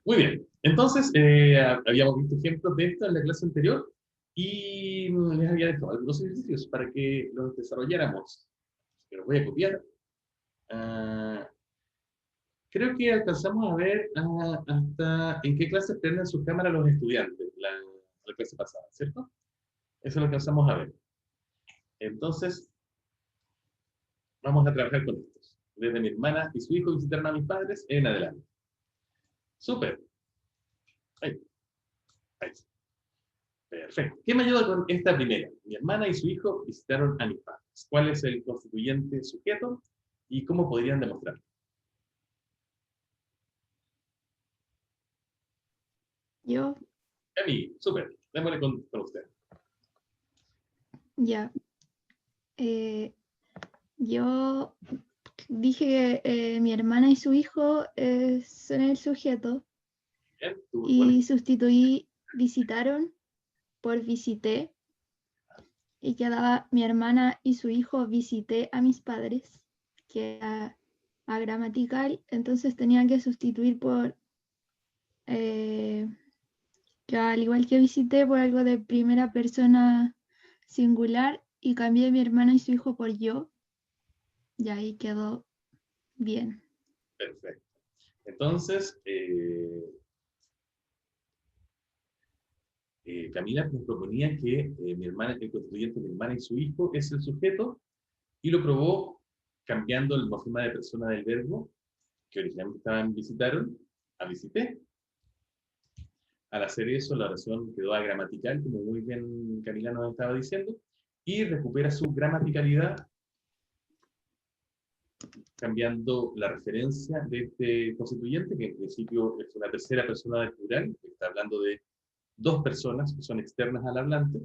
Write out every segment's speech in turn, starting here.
Muy bien. Entonces, habíamos visto ejemplos de esto en la clase anterior y les había dejado algunos ejercicios para que los desarrolláramos. Que los voy a copiar. Ah, creo que alcanzamos a ver hasta en qué clase prenden sus cámaras los estudiantes, la clase pasada, ¿cierto? Eso lo alcanzamos a ver. Entonces, vamos a trabajar con estos. Desde mi hermana y su hijo visitaron a mis padres en adelante. Súper. Ahí, ahí. Perfecto. ¿Qué me ayuda con esta primera? Mi hermana y su hijo visitaron a mis padres. ¿Cuál es el constituyente sujeto y cómo podrían demostrarlo? Yo, A mí, súper. Démosle con usted. ya. eh, yo dije que mi hermana y su hijo son el sujeto Bien, tú pones. y sustituí visitaron por visité y quedaba mi hermana y su hijo visité a mis padres, que era agramatical, entonces tenía que sustituir por, eh, que al igual que visité, por algo de primera persona singular y cambié mi hermana y su hijo por yo, y ahí quedó bien. Perfecto. Entonces, Camila nos proponía que mi hermana, el constituyente de mi hermana y su hijo es el sujeto y lo probó cambiando el morfema de persona del verbo que originalmente estaban visitaron a visité. Al hacer eso, la oración quedó agramatical, como muy bien Camila nos estaba diciendo, y recupera su gramaticalidad cambiando la referencia de este constituyente, que en principio es una tercera persona del plural, que está hablando de dos personas que son externas al hablante,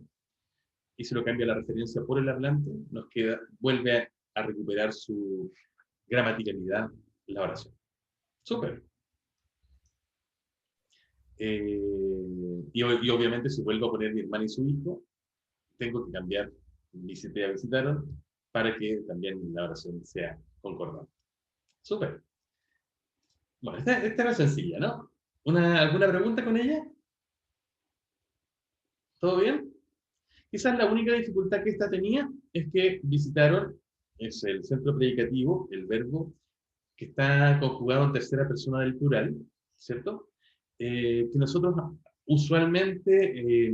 y si lo cambia la referencia por el hablante, nos queda, vuelve a recuperar su gramaticalidad la oración. Súper. Y obviamente si vuelvo a poner mi hermana y su hijo, tengo que cambiar visité a visitaron para que también la oración sea concordante. Súper. Bueno, esta era sencilla, ¿no? ¿Alguna pregunta con ella? ¿Todo bien? Quizás la única dificultad que esta tenía es que visitaron, es el centro predicativo, el verbo, que está conjugado en tercera persona del plural, ¿cierto? Que nosotros usualmente, eh,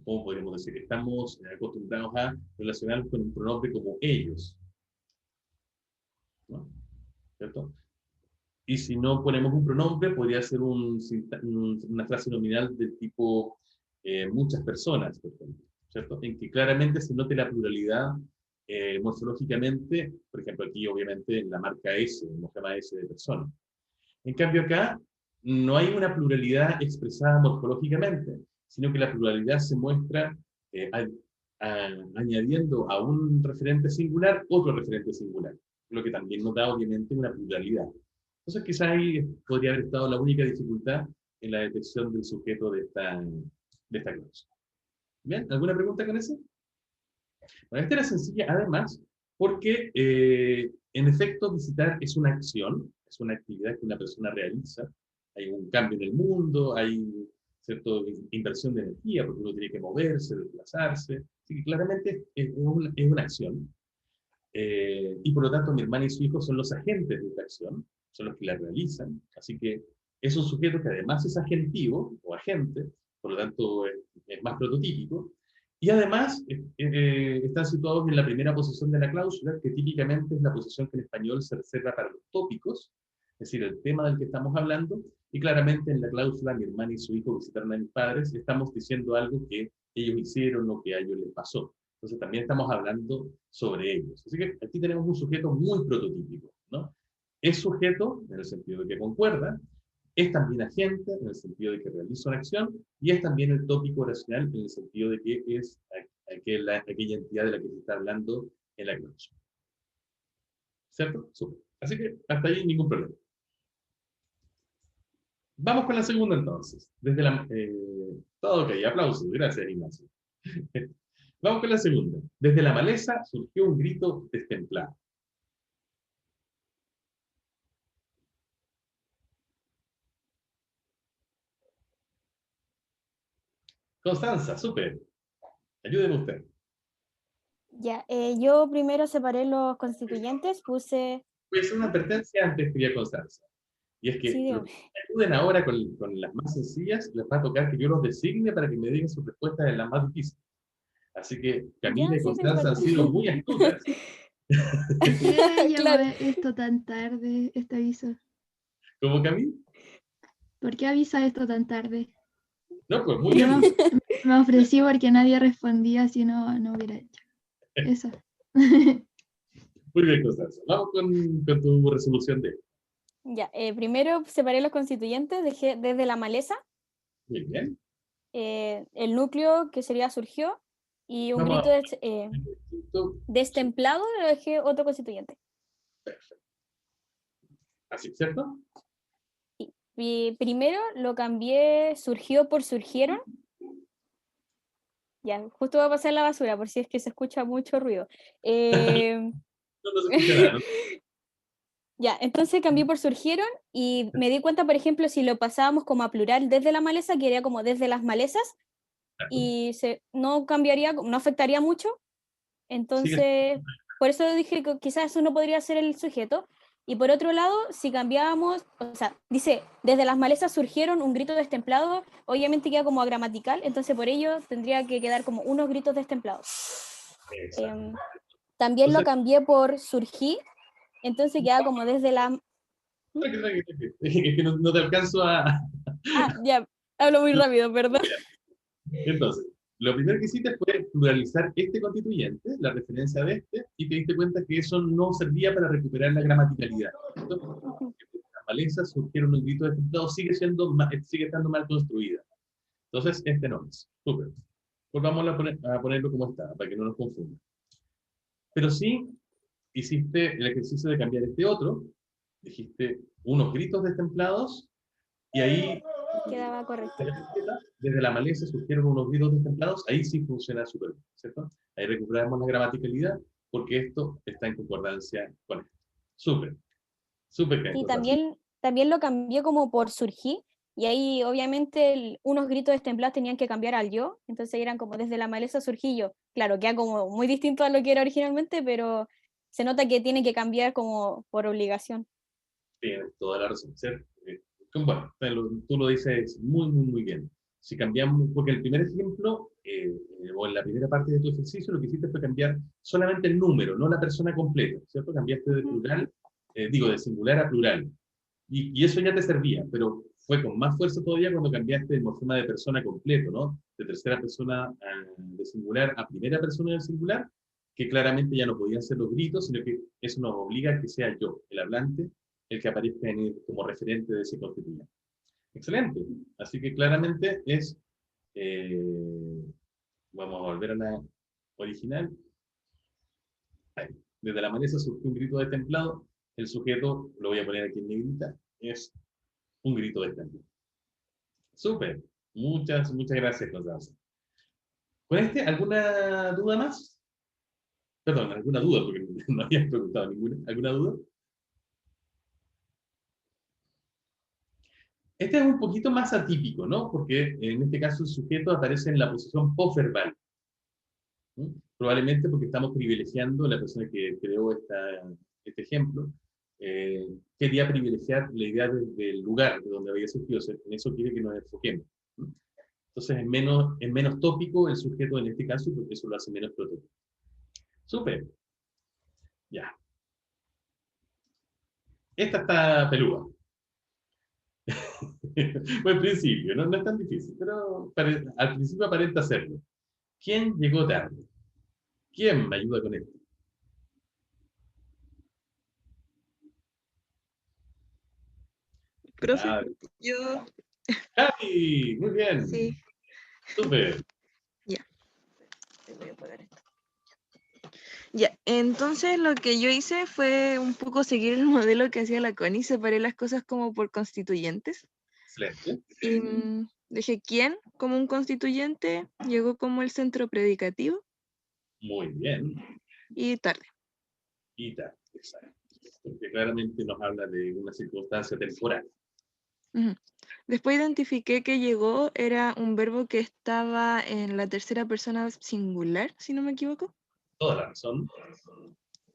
¿cómo podríamos decir? Estamos acostumbrados a relacionarnos con un pronombre como ellos, ¿no? ¿Cierto? Y si no ponemos un pronombre, podría ser una frase nominal del tipo muchas personas, por ejemplo, ¿cierto? En que claramente se note la pluralidad morfológicamente, por ejemplo, aquí obviamente la marca S, no se llama S de persona. En cambio acá no hay una pluralidad expresada morfológicamente, sino que la pluralidad se muestra eh, a- añadiendo a un referente singular otro referente singular, lo que también nos da obviamente una pluralidad. Entonces quizá ahí podría haber estado la única dificultad en la detección del sujeto de esta clase. ¿Bien? ¿Alguna pregunta con eso? Bueno, esta era sencilla además porque en efecto visitar es una acción, es una actividad que una persona realiza. Hay un cambio en el mundo, hay cierta inversión de energía porque uno tiene que moverse, desplazarse. Así que claramente es una acción. Y por lo tanto mi hermana y su hijo son los agentes de esta acción, son los que la realizan. Así que es un sujeto que además es agentivo o agente, por lo tanto es más prototípico, y además están situados en la primera posición de la cláusula, que típicamente es la posición que en español se reserva para los tópicos, es decir, el tema del que estamos hablando, y claramente en la cláusula mi hermana y su hijo visitaron a mis padres, estamos diciendo algo que ellos hicieron o que a ellos les pasó. Entonces también estamos hablando sobre ellos. Así que aquí tenemos un sujeto muy prototípico, ¿no? Es sujeto en el sentido de que concuerda, es también agente en el sentido de que realiza una acción y es también el tópico oracional en el sentido de que es aquella entidad de la que se está hablando en la cláusula. ¿Cierto? Súper. Así que hasta ahí ningún problema. Vamos con la segunda entonces. Todo ok, aplausos. Gracias, Ignacio. Vamos con la segunda. Desde la maleza surgió un grito destemplado. Constanza, súper. Ayúdeme usted. Ya, yo primero separé los constituyentes, puse... Pues una advertencia antes, quería Constanza. Y es Sí, que los dígame. que me ayuden ahora con las más sencillas, les va a tocar que yo los designe para que me digan sus respuestas en las más difíciles. Así que Camila Ya, y sí, Constanza han perfecto. sido muy astutas. ¿Por qué llegó Claro. esto tan tarde, este aviso? ¿Cómo, Camila? ¿Por qué avisa esto tan tarde? No, pues muy Yo bien. me ofrecí porque nadie respondía, si no, no hubiera hecho. Eso. Muy bien, Constanza. Vamos con tu resolución de. Ya, primero separé los constituyentes, dejé desde la maleza, Muy bien. el núcleo que sería surgió, y un Vamos grito a esto. destemplado lo dejé otro constituyente. Así, ¿cierto? Y primero lo cambié surgió por surgieron. Ya, justo va a pasar la basura por si es que se escucha mucho ruido. No, no se escucha nada, ¿no? Ya, entonces cambié por surgieron y me di cuenta, por ejemplo, si lo pasábamos como a plural desde la maleza, quedaría como desde las malezas y no cambiaría, no afectaría mucho. Sigue. Entonces, por eso dije que quizás eso no podría ser el sujeto. Y por otro lado, si cambiábamos, o sea, dice, desde las malezas surgieron un grito destemplado, obviamente queda como agramatical, entonces por ello tendría que quedar como unos gritos destemplados. Exacto. También lo Entonces, cambié por surgí, entonces queda como desde la... tranqui. Es que no te alcanzo a. Ah, ya, hablo muy rápido, perdón. Entonces, lo primero que hiciste fue pluralizar este constituyente, la referencia de este, y te diste cuenta que eso no servía para recuperar la gramaticalidad. ¿Cierto? Las malezas surgieron un grito de estado, sigue estando mal construida. Entonces, este no es. Súper. Pues vamos a ponerlo como está, para que no nos confunda. Pero sí hiciste el ejercicio de cambiar este otro, dijiste unos gritos destemplados, y ahí, Quedaba correcto. desde la maleza surgieron unos gritos destemplados, ahí sí funciona súper bien, ¿cierto? Ahí recuperamos la gramaticalidad, porque esto está en concordancia con esto. Súper, súper bien, Sí, Constanza. también lo cambié como por surgí, y ahí obviamente unos gritos destemplados tenían que cambiar al yo, entonces eran como desde la maleza surgí yo. Claro, queda como muy distinto a lo que era originalmente, pero se nota que tiene que cambiar como por obligación. Tienes toda la razón, ¿cierto? Bueno, tú lo dices muy bien. Si cambiamos, porque el primer ejemplo, o en la primera parte de tu ejercicio, lo que hiciste fue cambiar solamente el número, no la persona completa, ¿cierto? Cambiaste de plural, de singular a plural. Y eso ya te servía, pero fue con más fuerza todavía cuando cambiaste el morfema de persona completo, ¿no? De tercera persona de singular a primera persona de singular, que claramente ya no podían ser los gritos, sino que eso nos obliga a que sea yo, el hablante, el que aparezca como referente de ese constituyente. Excelente. Así que claramente es, eh, vamos a volver a la original. Ahí. Desde la maleza surgió un grito de templado. El sujeto, lo voy a poner aquí en negrita, es un grito de templado. Súper. Muchas gracias, Constanza. ¿Con este alguna duda más? Perdón, alguna duda, porque no había preguntado ninguna. ¿Alguna duda? Este es un poquito más atípico, ¿no? Porque en este caso el sujeto aparece en la posición postverbal. ¿No? Probablemente porque estamos privilegiando, la persona que creó este ejemplo, quería privilegiar la idea del lugar de donde había surgido. O sea, en eso quiere que nos enfoquemos. ¿No? Entonces es menos tópico el sujeto en este caso, porque eso lo hace menos prototipo. Súper. Ya. Esta está peluda. Buen principio, ¿no? No es tan difícil, pero al principio aparenta serlo. ¿Quién llegó tarde? ¿Quién me ayuda con esto? Profe, Ah, yo Javi, muy bien. sí, Súper. ya. Te voy a apagar esto. Ya, entonces lo que yo hice fue un poco seguir el modelo que hacía la Connie, separé las cosas como por constituyentes. Excelente. Y dejé quién como un constituyente, llegó como el centro predicativo Muy bien. y tarde. Y tal. Exacto. Porque claramente nos habla de una circunstancia temporal. Ujú. Después identifiqué que llegó era un verbo que estaba en la tercera persona singular, si no me equivoco. Toda la razón.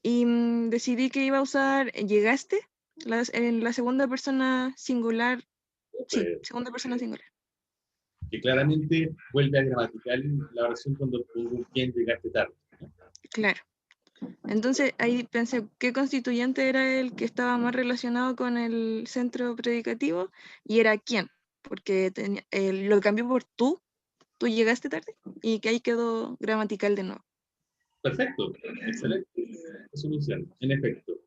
Y decidí que iba a usar llegaste en la segunda persona singular. Sí, Pues, segunda persona singular. que claramente vuelve a gramatical la oración cuando pongo quién llegaste tarde. Claro. Entonces ahí pensé qué constituyente era el que estaba más relacionado con el centro predicativo y era quién, porque lo cambió por tú llegaste tarde y que ahí quedó gramatical de nuevo. Perfecto, excelente solución. En efecto,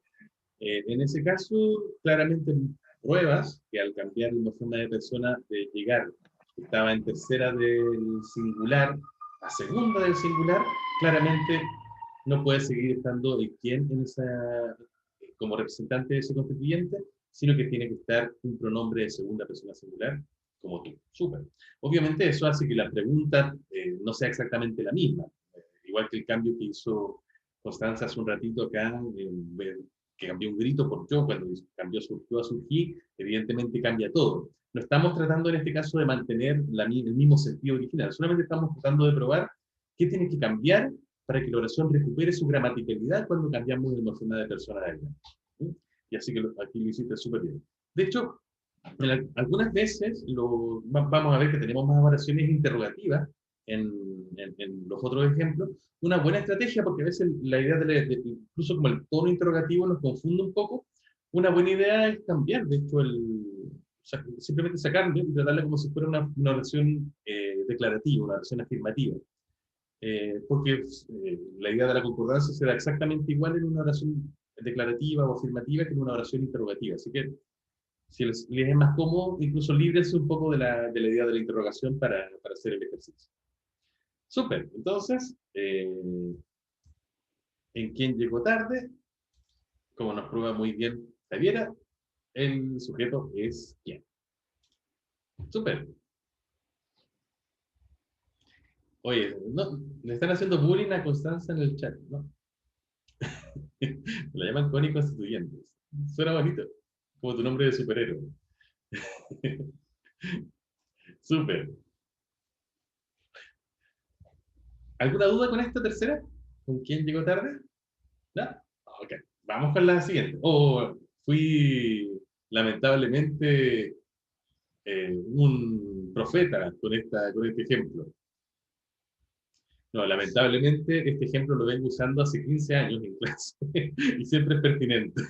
en ese caso, claramente pruebas que al cambiar la forma de persona de llegar, estaba en tercera del singular a segunda del singular, claramente no puede seguir estando el quién en esa, como representante de ese constituyente, sino que tiene que estar un pronombre de segunda persona singular como tú. Súper. Obviamente eso hace que la pregunta no sea exactamente la misma. Igual que el cambio que hizo Constanza hace un ratito acá, que cambió un grito por yo, cuando cambió surgió a surgir, evidentemente cambia todo. No estamos tratando en este caso de mantener el mismo sentido original, solamente estamos tratando de probar qué tiene que cambiar para que la oración recupere su gramaticalidad cuando cambiamos de morfema de persona a ella. ¿Sí? Y así que aquí lo hiciste súper bien. De hecho, algunas veces vamos a ver que tenemos más oraciones interrogativas en los otros ejemplos. Una buena estrategia, porque a veces la idea incluso como el tono interrogativo nos confunde un poco, una buena idea es cambiar, de hecho, simplemente sacarlo y tratarla como si fuera una oración declarativa, una oración afirmativa. Porque la idea de la concordancia será exactamente igual en una oración declarativa o afirmativa que en una oración interrogativa. Así que si les es más cómodo, incluso líbrense un poco de la idea de la interrogación para hacer el ejercicio. Súper, entonces, ¿en quién llegó tarde? Como nos prueba muy bien Javiera, el sujeto es quién. Súper. Oye, no, le están haciendo bullying a Constanza en el chat, ¿no? La llaman Connie Constituyentes. Suena bonito, como tu nombre de superhéroe. Súper. ¿Alguna duda con esta tercera? ¿Con quién llegó tarde? ¿No? Ok, vamos con la siguiente. Oh, fui lamentablemente un profeta con este ejemplo. No, lamentablemente este ejemplo lo vengo usando hace 15 años en clase y siempre es pertinente.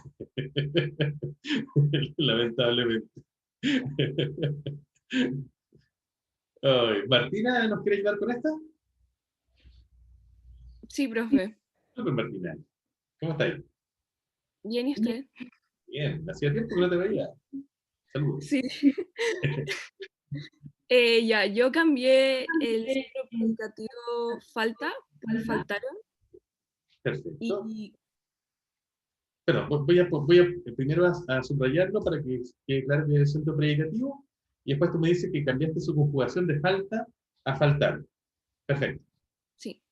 Lamentablemente. Ay, Martina, ¿nos quiere ayudar con esta? Sí, profe. Super Martina. ¿Cómo estáis? Bien, ¿y usted? Bien, hacía tiempo que no te veía. Saludos. Sí. Ya, yo cambié el centro predicativo falta por faltaron Perfecto. y Pero voy a primero a subrayarlo para que quede claro que es el centro predicativo y después tú me dices que cambiaste su conjugación de falta a faltar. Perfecto. sí.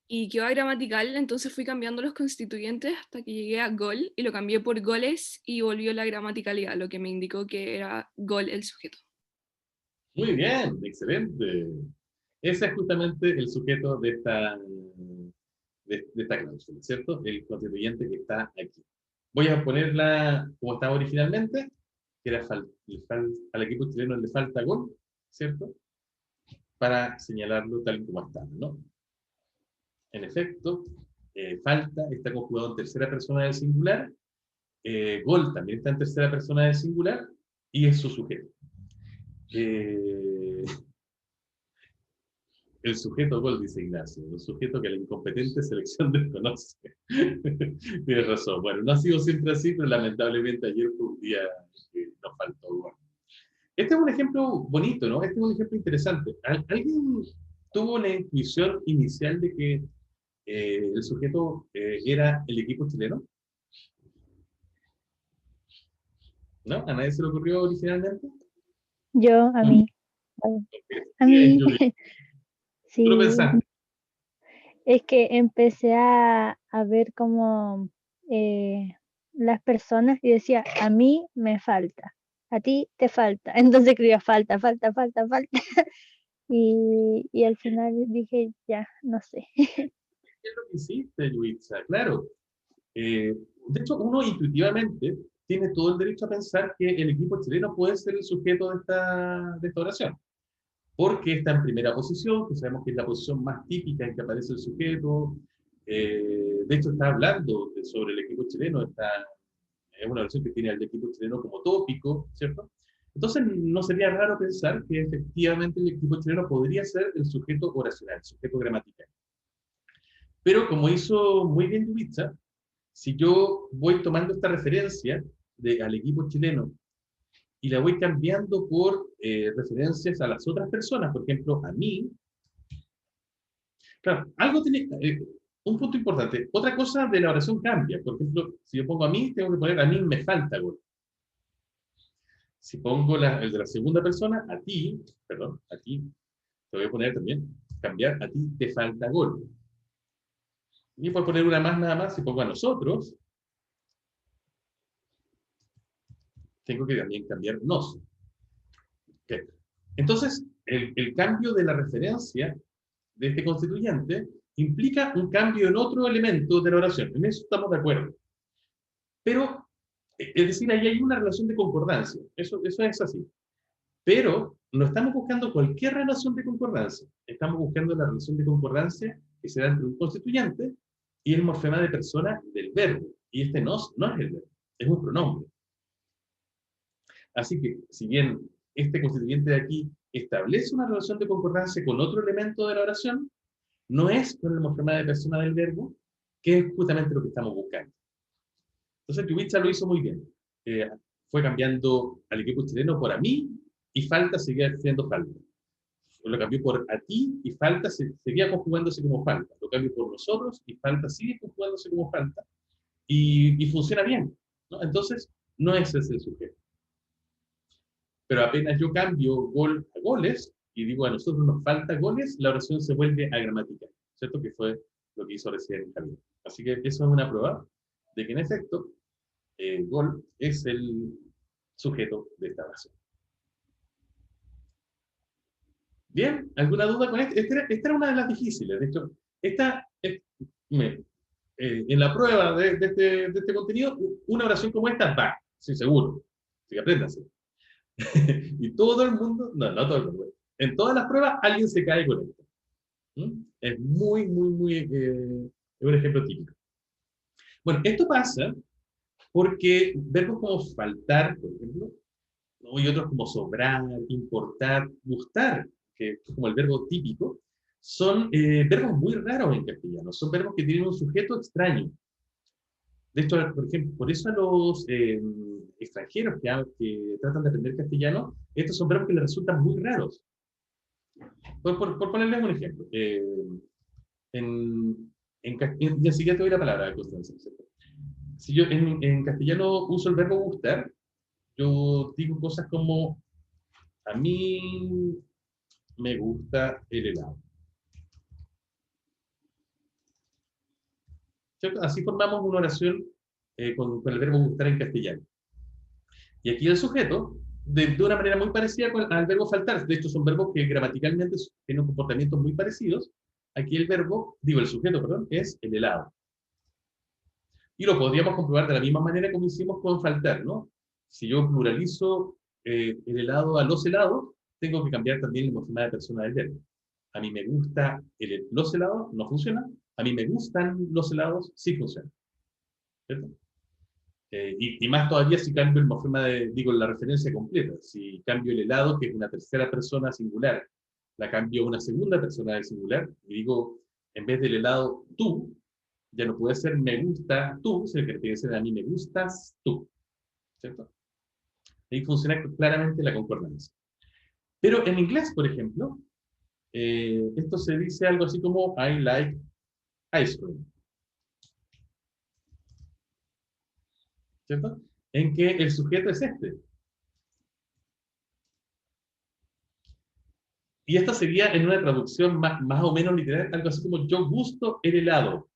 Y quedó gramatical, entonces fui cambiando los constituyentes hasta que llegué a gol y lo cambié por goles y volvió la gramaticalidad, lo que me indicó que era gol el sujeto. Muy bien, excelente. Ese es justamente el sujeto de esta cláusula, ¿cierto? El constituyente que está aquí. Voy a ponerla como estaba originalmente, que era al equipo chileno le falta gol, ¿cierto? Para señalarlo tal como está, ¿no? En efecto, falta está conjugado en tercera persona del singular, gol también está en tercera persona del singular y es su sujeto. El sujeto gol, dice Ignacio, el sujeto que la incompetente selección desconoce. Tienes razón. Bueno, no ha sido siempre así, pero lamentablemente ayer fue un día que nos faltó gol. Este es un ejemplo bonito, ¿no? Este es un ejemplo interesante. ¿Alguien tuvo una intuición inicial de que el sujeto era el equipo chileno? ¿No? ¿A nadie se le ocurrió originalmente? Yo, a mí. A Bien, mí, Julia. ¿Tú lo sí. pensaste? Es que empecé a ver como las personas y decía, a mí me falta. a ti te falta. Entonces escribía falta, falta, falta, falta. Y al final dije, ya, no sé. ¿Qué es lo que hiciste, Luisa? Claro. De hecho, uno intuitivamente tiene todo el derecho a pensar que el equipo chileno puede ser el sujeto de esta oración, porque está en primera posición, que sabemos que es la posición más típica en que aparece el sujeto. De hecho, está hablando sobre el equipo chileno, es una oración que tiene al equipo chileno como tópico, ¿cierto? Entonces, no sería raro pensar que efectivamente el equipo chileno podría ser el sujeto oracional, el sujeto gramatical. Pero como hizo muy bien Dubitsa, si yo voy tomando esta referencia al equipo chileno y la voy cambiando por referencias a las otras personas, por ejemplo, a mí, claro, algo tiene, un punto importante, otra cosa de la oración cambia, por ejemplo, si yo pongo a mí, tengo que poner a mí me falta gol. Si pongo el de la segunda persona, a ti, perdón, a ti, te voy a poner también, cambiar, a ti te falta gol. Y puedo poner una más nada más, si pongo a nosotros, tengo que también cambiar nos. Okay. Entonces, el cambio de la referencia de este constituyente implica un cambio en otro elemento de la oración. En eso estamos de acuerdo. Pero, es decir, ahí hay una relación de concordancia. Eso es así. Pero no estamos buscando cualquier relación de concordancia. Estamos buscando la relación de concordancia que se da entre un constituyente y el morfema de persona del verbo. Y este no es el verbo, es un pronombre. Así que, si bien este constituyente de aquí establece una relación de concordancia con otro elemento de la oración, no es con el morfema de persona del verbo, que es justamente lo que estamos buscando. Entonces, Dubitsa lo hizo muy bien. Fue cambiando al equipo chileno por a mí, y falta seguía siendo falta. Lo cambió por a ti, y falta seguía conjugándose como falta. Lo cambió por nosotros, y falta sigue conjugándose como falta. Y funciona bien, ¿no? Entonces, no es ese el sujeto. Pero apenas yo cambio gol a goles, y digo a nosotros nos falta goles, la oración se vuelve agramatical, ¿cierto? Que fue lo que hizo recién Javier. Así que eso es una prueba de que en efecto, gol es el sujeto de esta oración. Bien, ¿alguna duda con esto? Esta era una de las difíciles. De hecho, en la prueba de este contenido, una oración como esta va, sí, seguro. Así que apréndanse. Y todo el mundo, no todo el mundo, en todas las pruebas alguien se cae con esto. Es muy, muy, muy, es un ejemplo típico. Bueno, esto pasa porque verbos como faltar, por ejemplo, ¿no? Y otros como sobrar, importar, gustar, que es como el verbo típico, son verbos muy raros en castellano, son verbos que tienen un sujeto extraño. De hecho, por ejemplo, por eso a los extranjeros que tratan de aprender castellano, estos son verbos que les resultan muy raros. Por ponerles un ejemplo, y enseguida te doy la palabra, Constanza. Si yo en castellano uso el verbo gustar, yo digo cosas como, a mí me gusta el helado. ¿Cierto? Así formamos una oración con el verbo gustar en castellano. Y aquí el sujeto, de una manera muy parecida al verbo faltar, de hecho son verbos que gramaticalmente tienen comportamientos muy parecidos, aquí el sujeto, perdón, es el helado. Y lo podríamos comprobar de la misma manera como hicimos con faltar, ¿no? Si yo pluralizo el helado a los helados, tengo que cambiar también el morfema de persona del verbo. A mí me gusta los helados, no funciona. A mí me gustan los helados, sí funciona. ¿Cierto? Y más todavía si cambio el morfema la referencia completa. Si cambio el helado, que es una tercera persona singular, la cambio a una segunda persona del singular, y digo, en vez del helado, tú, ya no puede ser me gusta tú, sino que tiene que ser a mí me gustas tú. ¿Cierto? Ahí funciona claramente la concordancia. Pero en inglés, por ejemplo, esto se dice algo así como I like ice cream. ¿Cierto? En que el sujeto es este. Y esto sería en una traducción más o menos literal, algo así como yo gusto el helado.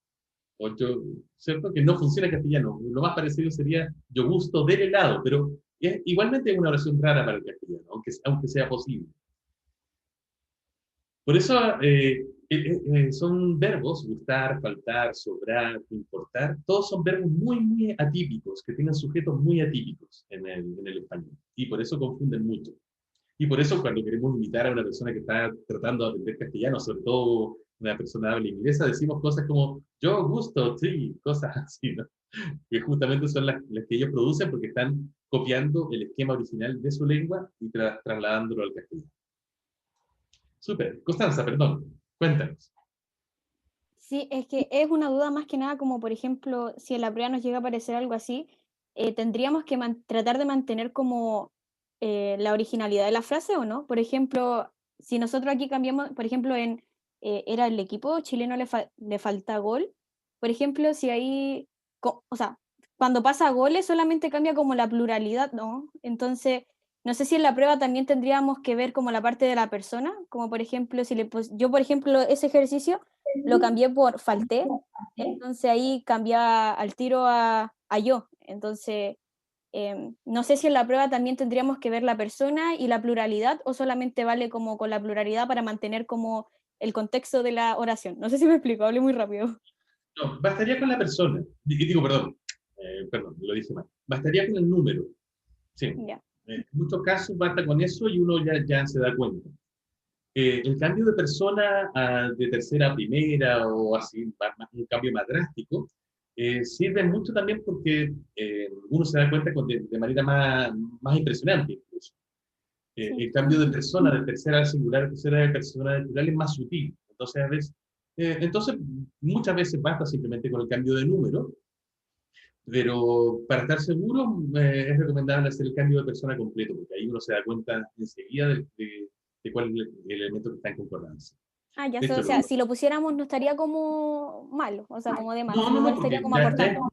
O yo, ¿cierto? Que no funciona en castellano. Lo más parecido sería yo gusto del helado, pero Igualmente es una oración rara para el castellano, aunque sea posible. Por eso son verbos, gustar, faltar, sobrar, importar, todos son verbos muy, muy atípicos, que tienen sujetos muy atípicos en el español. Y por eso confunden mucho. Y por eso cuando queremos imitar a una persona que está tratando de aprender castellano, sobre todo una persona de habla inglesa, decimos cosas como yo gusto, sí, cosas así, ¿no? Que justamente son las que ellos producen porque están copiando el esquema original de su lengua y trasladándolo al castellano. Súper. Constanza, perdón, cuéntanos. Sí, es que es una duda más que nada como, por ejemplo, si en la prueba nos llega a aparecer algo así, tendríamos que tratar de mantener como la originalidad de la frase o no. Por ejemplo, si nosotros aquí cambiamos, por ejemplo, era el equipo chileno le falta gol, por ejemplo, si ahí, o sea, cuando pasa a goles solamente cambia como la pluralidad, ¿no? Entonces, no sé si en la prueba también tendríamos que ver como la parte de la persona, como por ejemplo, yo, por ejemplo, ese ejercicio lo cambié por falté, entonces ahí cambia al tiro a yo. Entonces, no sé si en la prueba también tendríamos que ver la persona y la pluralidad o solamente vale como con la pluralidad para mantener como el contexto de la oración. No sé si me explico, hablé muy rápido. No, bastaría con la persona. Digo, perdón, lo dije mal. Bastaría con el número. Sí. Ya. En muchos casos basta con eso y uno ya se da cuenta. El cambio de persona de tercera a primera o así, un cambio más drástico, sirve mucho también porque uno se da cuenta de manera más impresionante incluso. Sí. El cambio de persona de tercera al singular, tercera de persona al plural es más sutil. Entonces, muchas veces basta simplemente con el cambio de número, pero para estar seguro es recomendable hacer el cambio de persona completo, porque ahí uno se da cuenta enseguida de cuál es el elemento que está en concordancia. Ah, ya De sé, hecho, o sea, si lo pusiéramos no estaría como malo, o sea, como de más, no, igual porque estaría como aportando.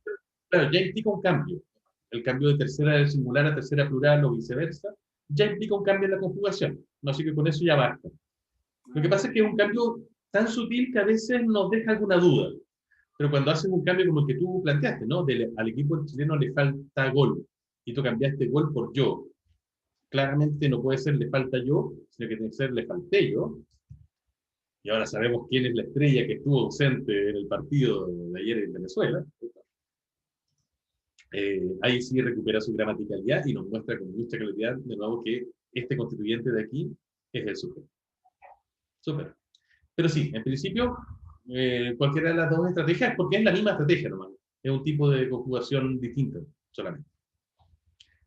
claro, ya implica un cambio. El cambio de tercera del singular a tercera plural o viceversa, ya implica un cambio en la conjugación. Así que con eso ya basta. Lo que pasa es que es un cambio tan sutil que a veces nos deja alguna duda. Pero cuando haces un cambio como el que tú planteaste, ¿no? Al equipo chileno le falta gol, y tú cambiaste gol por yo. Claramente no puede ser le falta yo, sino que tiene que ser le falté yo. Y ahora sabemos quién es la estrella que estuvo ausente en el partido de ayer en Venezuela. Ahí sí recupera su gramaticalidad y nos muestra con mucha claridad de nuevo que este constituyente de aquí es el sujeto. Súper. Pero sí, en principio, cualquiera de las dos estrategias, porque es la misma estrategia nomás. Es un tipo de conjugación distinta solamente.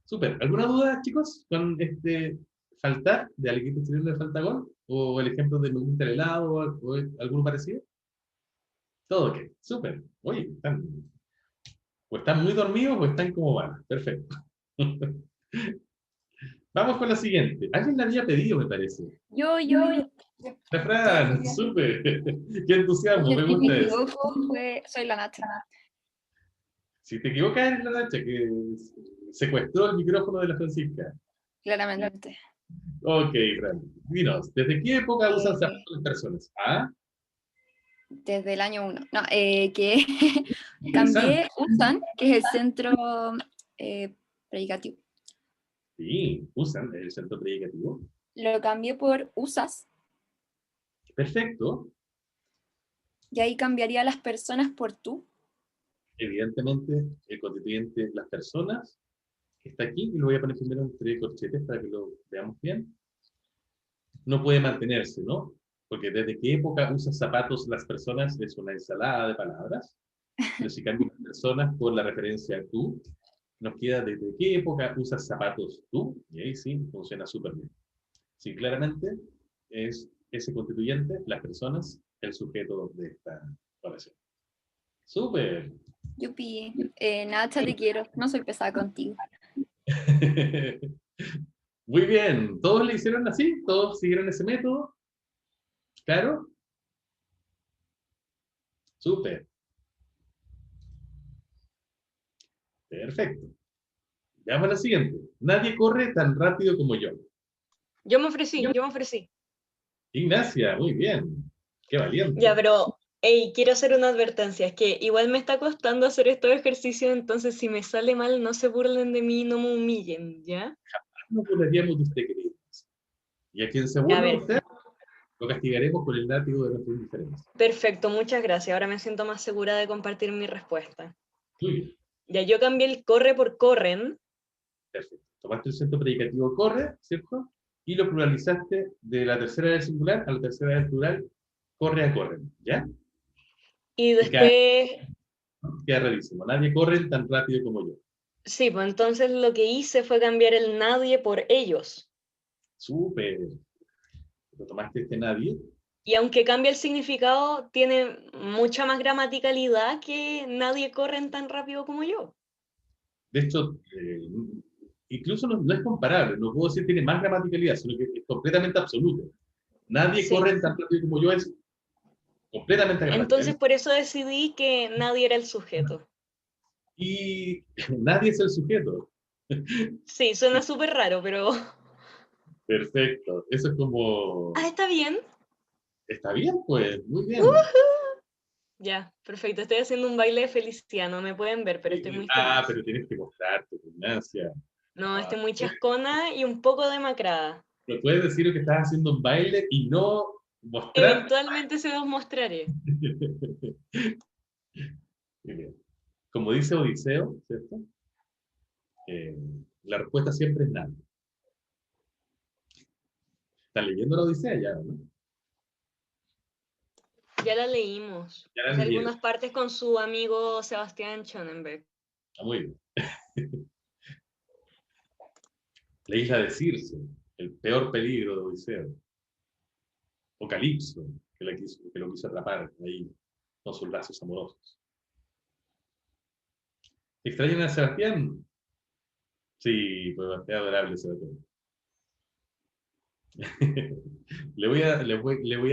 Súper. ¿Alguna duda, chicos, con este faltar de al equipo chileno de falta gol? ¿O el ejemplo de me gusta el helado o alguno parecido? Todo ok. Súper. Oye, o están muy dormidos o están como van. Perfecto. Vamos con la siguiente. Alguien la había pedido, me parece. Yo. La Fran, súper. Qué entusiasmo, me Si me gusta eso. equivoco, soy la Nacha. Si te equivocas, es la Nacha que secuestró el micrófono de la Francisca. Claramente. Ok, Fran. Dinos, ¿desde qué época usan zapatos las personas? ¿Ah? Desde el año 1. No, que Interesante. cambié USAN, que es el centro predicativo. Sí, usan el centro predicativo. Lo cambié por USAS, Perfecto. y ahí cambiaría las personas por tú. Evidentemente, el constituyente, las personas, está aquí, y lo voy a poner primero entre corchetes para que lo veamos bien. No puede mantenerse, ¿no? Porque desde qué época usan zapatos las personas es una ensalada de palabras. Pero si cambian las personas por la referencia a tú, nos queda desde qué época usas zapatos tú, y ahí sí funciona súper bien. Sí, claramente es ese constituyente, las personas, el sujeto de esta oración. ¡Súper! Yupi, Nacha, te quiero. No soy pesada contigo. Muy bien, ¿todos le hicieron así? ¿Todos siguieron ese método? ¿Claro? Súper. Perfecto. Veamos la siguiente. Nadie corre tan rápido como yo. Yo me ofrecí. Ignacia, muy bien. Qué valiente. Ya, pero Hey, quiero hacer una advertencia, es que igual me está costando hacer estos ejercicios, entonces si me sale mal, no se burlen de mí, no me humillen, ¿ya? No burlaríamos de usted, querido. Y a quien se A burla de ver, usted, lo castigaremos con el látigo de nuestra indiferencia. perfecto, muchas gracias. Ahora me siento más segura de compartir mi respuesta. Muy bien, Ya yo cambié el corre por corren, perfecto. Tomaste el centro predicativo corre, ¿cierto? Y lo pluralizaste de la tercera del singular a la tercera del plural, corre a corren, ¿ya? y Y queda, después, queda rarísimo. Nadie corre tan rápido como yo. sí, pues entonces lo que hice fue cambiar el nadie por ellos. Súper. Lo tomaste nadie. Y aunque cambia el significado, tiene mucha más gramaticalidad que nadie corren tan rápido como yo. De hecho, incluso no es comparable. No puedo decir que tiene más gramaticalidad, sino que es completamente absoluto. Nadie Sí. corre tan rápido como yo es completamente gramatical. Entonces por eso decidí que nadie era el sujeto. Y nadie es el sujeto. Sí, suena súper raro, pero... Perfecto. Eso es como... Ah, está bien. Está bien, pues. Muy bien. Ya, perfecto. Estoy haciendo un baile de Feliciano. Me pueden ver, pero estoy muy feliz. Pero tienes que mostrarte, gimnasia. No, estoy muy chascona y un poco demacrada. No puedes decir que estás haciendo un baile y no mostrar. Eventualmente se los mostraré. Muy bien. Como dice Odiseo, ¿cierto? La respuesta siempre es nada. ¿Estás leyendo la Odisea ya, no? Ya la leímos. Ya la O sea, leyeron. algunas partes con su amigo Sebastián Schonenberg. Ah, muy bien. La isla de Circe, el peor peligro de Odiseo. O Calipso, que lo quiso atrapar ahí con sus lazos amorosos. ¿Extrañan a Sebastián? Sí, pues bastante adorable Sebastián. Le voy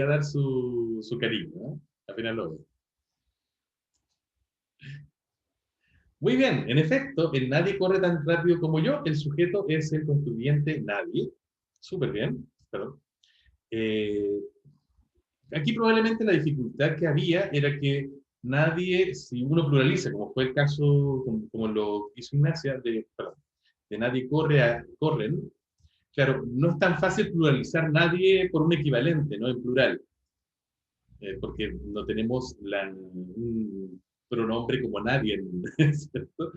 a dar su cariño, ¿no? Apenas lo veo. Muy bien, en efecto, el nadie corre tan rápido como yo, el sujeto es el constituyente nadie. Súper bien, perdón. Aquí probablemente la dificultad que había era que nadie, si uno pluraliza, como fue el caso, como lo hizo Ignacia, de nadie corren, claro, no es tan fácil pluralizar nadie por un equivalente, ¿no? En plural, porque no tenemos un pronombre como nadie, ¿cierto?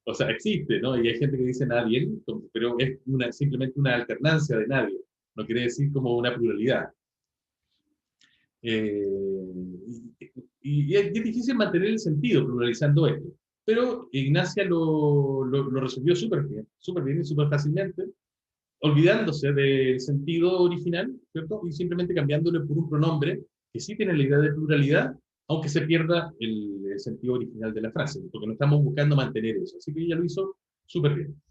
O sea, existe, ¿no? Y hay gente que dice nadie, pero es simplemente una alternancia de nadie, no quiere decir como una pluralidad. Y es difícil mantener el sentido pluralizando esto. Pero Ignacia lo resolvió súper bien y súper fácilmente, olvidándose del sentido original, ¿cierto? Y simplemente cambiándole por un pronombre que sí tiene la idea de pluralidad, aunque se pierda el sentido original de la frase, porque no estamos buscando mantener eso. Así que ella lo hizo súper bien.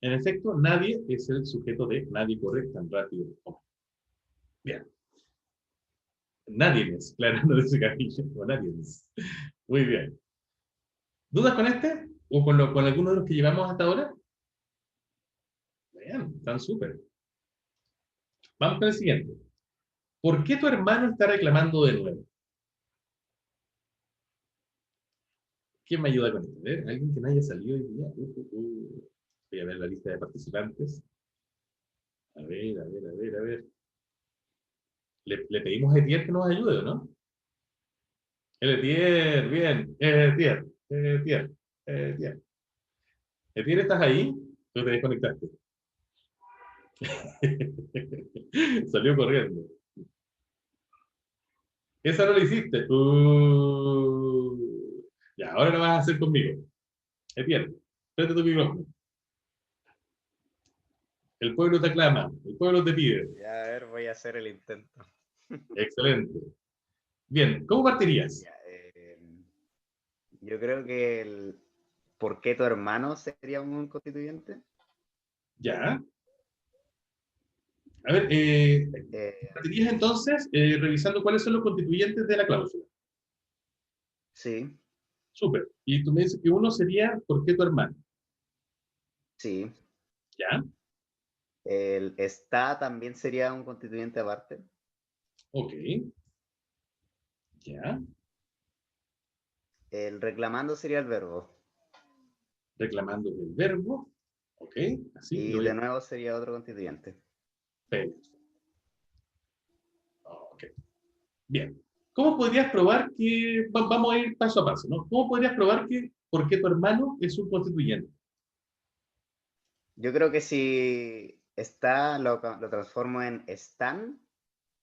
En efecto, nadie es el sujeto de nadie corre tan rápido como. Bien. Nadie es, claro, no dice Camilla, o nadie es. Muy bien. ¿Dudas con este? ¿O con alguno de los que llevamos hasta ahora? Bien, están súper. Vamos con el siguiente. ¿Por qué tu hermano está reclamando de nuevo? ¿Quién me ayuda con esto? A ver, ¿alguien que no haya salido hoy día? Voy a ver la lista de participantes. A ver, a ver, a ver, a ver. Le pedimos a Etier que nos ayude, ¿o no? El Etier, bien. Etier, Etier, Etier. Etier, ¿estás ahí? ¿O te desconectaste? Salió corriendo. Esa no la hiciste. Ya, ahora lo vas a hacer conmigo. Etienne, prende tu micrófono. El pueblo te aclama, el pueblo te pide. Ya, a ver, voy a hacer el intento. Excelente. Bien, ¿cómo partirías? Ya, yo creo que el ¿por qué tu hermano sería un constituyente? Ya. A ver, partirías entonces revisando cuáles son los constituyentes de la cláusula. Sí, Súper. Y tú me dices que uno sería ¿por qué tu hermano? sí. Ya. El está también sería un constituyente aparte. Ok. ¿Ya? El reclamando sería el verbo. Reclamando el verbo. ¿Ok? Así Y lo voy a de nuevo sería otro constituyente. hacer. Ok. Bien. ¿Cómo podrías probar que... Vamos a ir paso a paso, ¿no? ¿Cómo podrías probar que por qué tu hermano es un constituyente? Yo creo que si está, lo transformo en están,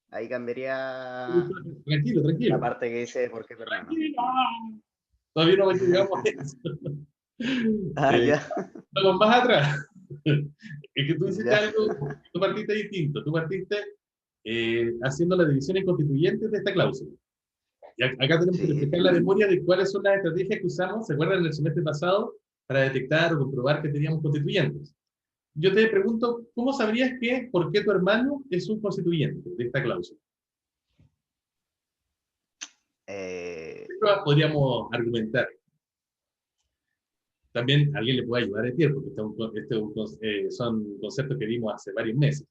ahí cambiaría Tranquilo, la tranquilo. parte que dice por qué tu hermano. Tranquilo. Todavía no llegamos a eso. Ah, ya. Vamos más atrás. Es que tú hiciste Ya. algo, tú partiste distinto. Tú partiste haciendo la división en constituyentes de esta cláusula. Y acá tenemos que Sí. reflejar la memoria de cuáles son las estrategias que usamos, ¿se acuerdan en el semestre pasado? Para detectar o comprobar que teníamos constituyentes. Yo te pregunto, ¿cómo sabrías que por qué tu hermano es un constituyente de esta cláusula? ¿Qué pruebas podríamos argumentar? También alguien le puede ayudar a Etienne, porque son conceptos que vimos hace varios meses.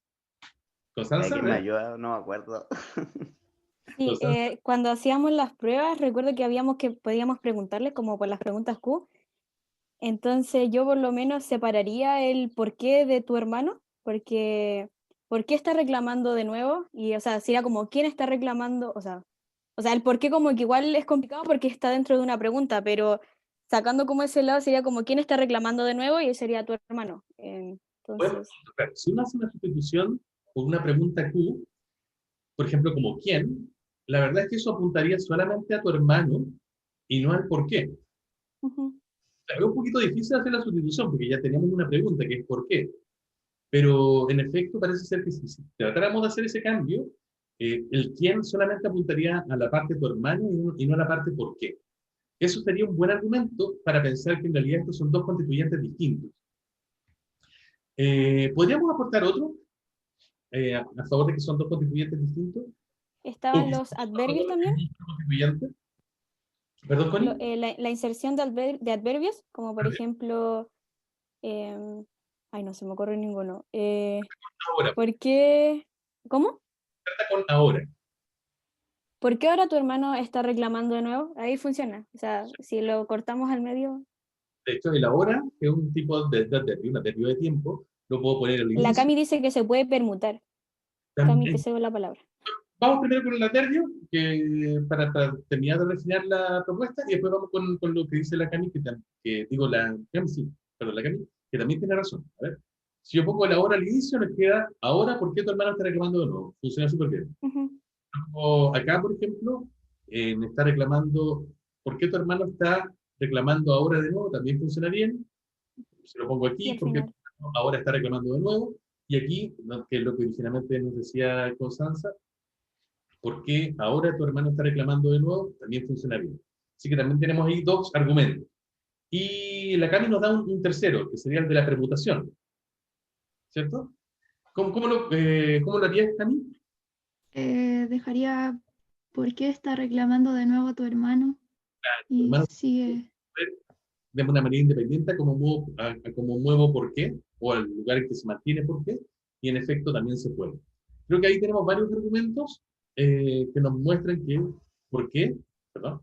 ¿Constanza? ¿Quién me ayuda? No me acuerdo. Sí, Constanza. cuando hacíamos las pruebas, recuerdo que podíamos preguntarles como por las preguntas Q. Entonces yo por lo menos separaría el porqué de tu hermano, porque ¿por qué está reclamando de nuevo? Y o sea, sería como ¿quién está reclamando? O sea, el por qué como que igual es complicado porque está dentro de una pregunta, pero sacando como ese lado sería como ¿quién está reclamando de nuevo? Y ese sería tu hermano. Bueno, Entonces, claro, si uno hace una sustitución por una pregunta Q, por ejemplo, como ¿quién? La verdad es que eso apuntaría solamente a tu hermano y no al por qué. ujú. Es un poquito difícil hacer la sustitución porque ya teníamos una pregunta que es ¿por qué? Pero en efecto parece ser que si tratáramos de hacer ese cambio, el quién solamente apuntaría a la parte de tu hermano y no a la parte por qué. Eso sería un buen argumento para pensar que en realidad estos son dos constituyentes distintos. ¿Podríamos aportar otro a favor de que son dos constituyentes distintos? ¿O Estaban que los adverbios también, un constituyente? ¿Perdón, Connie? la inserción de adverbios, como por ejemplo, em, ay, no se me ocurre ninguno. Ahora, ¿Por qué? ¿Cómo? trata con ahora. ¿Por qué ahora tu hermano está reclamando de nuevo? Ahí funciona. O sea, si lo cortamos al medio. De hecho, el ahora, que es un tipo de adverbio, un adverbio de tiempo, lo puedo poner al La inicio. Cami dice que se puede permutar. Cami, te cedo la palabra. Vamos primero con el adverbio, para terminar de refinar la propuesta, y después vamos con lo que dice la Cami, que digo la Cami, sí, perdón, la Cami, que también tiene razón. A ver, si yo pongo la hora al inicio, nos queda ahora, ¿por qué tu hermano está reclamando de nuevo? Funciona súper bien. Ujú. O acá, por ejemplo, me está reclamando, ¿por qué tu hermano está reclamando ahora de nuevo? También funciona bien. Si lo pongo Y aquí, al ¿por qué final. ahora está reclamando de nuevo? Y aquí, que es lo que originalmente nos decía Constanza, ¿por qué ahora tu hermano está reclamando de nuevo? También funciona bien. Así que también tenemos ahí dos argumentos. Y la Cami nos da un tercero, que sería el de la permutación. ¿Cierto? ¿Cómo lo harías, Cami? Dejaría por qué está reclamando de nuevo tu hermano Tu y hermano sigue. de una manera independiente a cómo muevo por qué, o al lugar en que se mantiene por qué, y en efecto también se puede. Creo que ahí tenemos varios argumentos que nos muestran que por qué, perdón,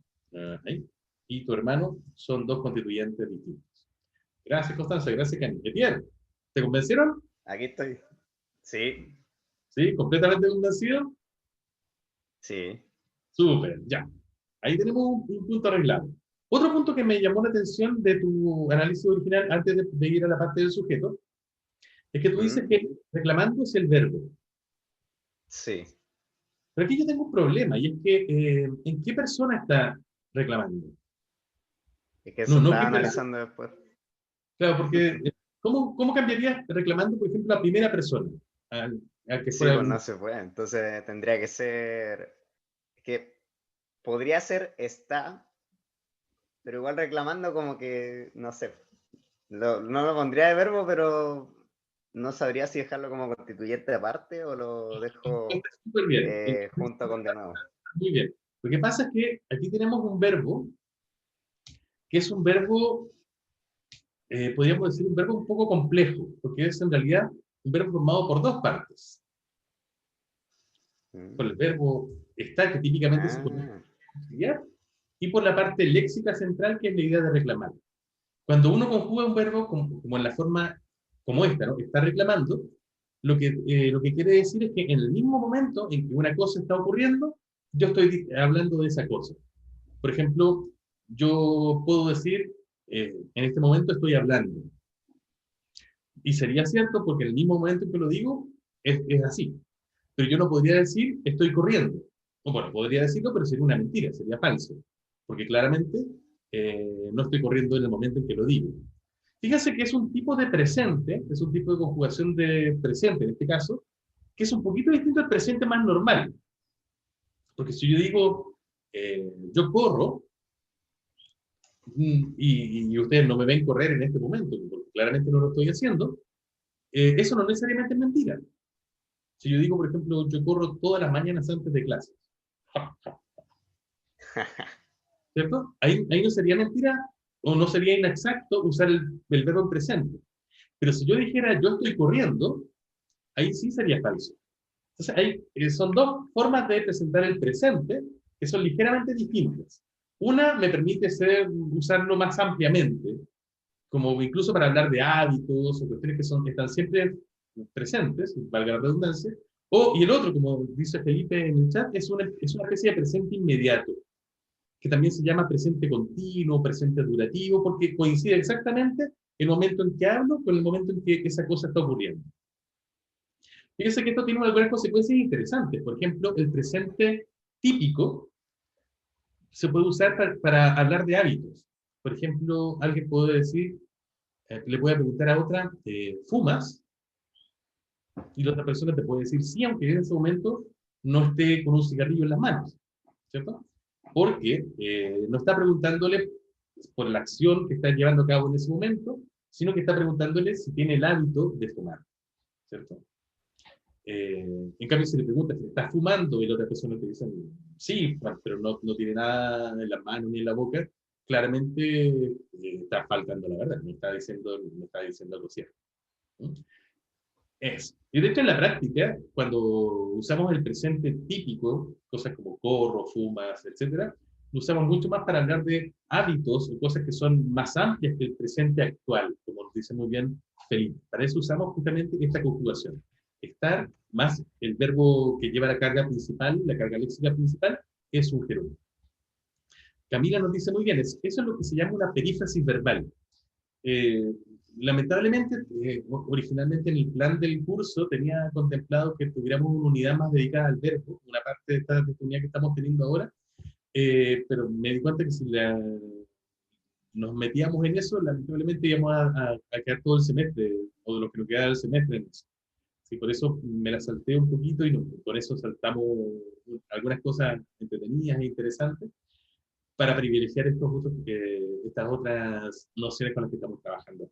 ahí, y tu hermano son dos constituyentes distintos. Gracias, Constanza, gracias, Cami. Etienne, ¿te convencieron? Aquí estoy. Sí, ¿Sí? ¿Completamente convencido? sí. Súper, ya. Ahí tenemos un punto arreglado. Otro punto que me llamó la atención de tu análisis original, antes de ir a la parte del sujeto, es que tú dices que reclamando es el verbo. Sí. Pero aquí yo tengo un problema, y es que ¿en qué persona está reclamando? Es que No, eso no, estaba ¿qué persona? analizando después. Claro, porque ¿cómo cambiarías reclamando, por ejemplo, a primera persona? Al que Sí, fuera pues un... no se puede. Entonces tendría que ser. Que podría ser está, pero igual reclamando como que, no sé. No lo pondría de verbo, pero no sabría si dejarlo como constituyente aparte o lo dejo Súper bien. junto con de nuevo. Muy bien. Lo que pasa es que aquí tenemos un verbo, que es un verbo, podríamos decir un verbo un poco complejo, porque es en realidad un verbo formado por dos partes. Por el verbo está, que típicamente se conoce Ah, ¿Ya? Y por la parte léxica central, que es la idea de reclamar. Cuando uno conjuga un verbo como en la forma como esta, ¿no? Está reclamando, lo que quiere decir es que en el mismo momento en que una cosa está ocurriendo, yo estoy hablando de esa cosa. Por ejemplo, yo puedo decir, en este momento estoy hablando. Y sería cierto porque en el mismo momento en que lo digo, es así. Pero yo no podría decir estoy corriendo. O bueno, podría decirlo, pero sería una mentira, sería falso. Porque claramente no estoy corriendo en el momento en que lo digo. Fíjense que es un tipo de presente, es un tipo de conjugación de presente en este caso, que es un poquito distinto al presente más normal. Porque si yo digo, yo corro, y ustedes no me ven correr en este momento, porque claramente no lo estoy haciendo, eso no necesariamente es mentira. Si yo digo, por ejemplo, yo corro todas las mañanas antes de clases, ¿cierto? Ahí no sería mentira o no sería inexacto usar el verbo en presente. Pero si yo dijera yo estoy corriendo, ahí sí sería falso. Entonces, son dos formas de presentar el presente que son ligeramente distintas. Una me permite usarlo más ampliamente, como incluso para hablar de hábitos o cuestiones que están siempre presentes, valga la redundancia, y el otro, como dice Felipe en el chat, es una especie de presente inmediato, que también se llama presente continuo, presente durativo, porque coincide exactamente el momento en que hablo con el momento en que esa cosa está ocurriendo. Fíjense que esto tiene algunas consecuencias interesantes. Por ejemplo, el presente típico se puede usar para hablar de hábitos. Por ejemplo, alguien puede decir, le puede preguntar a otra, ¿fumas? Y la otra persona te puede decir sí, aunque en ese momento no esté con un cigarrillo en las manos, ¿cierto? Porque no está preguntándole por la acción que está llevando a cabo en ese momento, sino que está preguntándole si tiene el hábito de fumar, ¿cierto? En cambio, si le preguntas si estás fumando y la otra persona te dice sí, pero no tiene nada en las manos ni en la boca, claramente está faltando la verdad, no está diciendo algo cierto. Y de hecho en la práctica, cuando usamos el presente típico, cosas como corro, fumas, etc., lo usamos mucho más para hablar de hábitos o cosas que son más amplias que el presente actual, como nos dice muy bien Felipe. Para eso usamos justamente esta conjugación. Estar más el verbo que lleva la carga principal, la carga léxica principal, es un gerundio. Camila nos dice muy bien, eso es lo que se llama una perífrasis verbal. Lamentablemente, originalmente en el plan del curso tenía contemplado que tuviéramos una unidad más dedicada al verbo, una parte de esta unidad que estamos teniendo ahora, pero me di cuenta que si nos metíamos en eso, lamentablemente íbamos a quedar todo el semestre, o de lo que nos queda del semestre en eso. Sí, por eso me la salté un poquito y por eso saltamos algunas cosas entretenidas e interesantes para privilegiar estas otras nociones con las que estamos trabajando.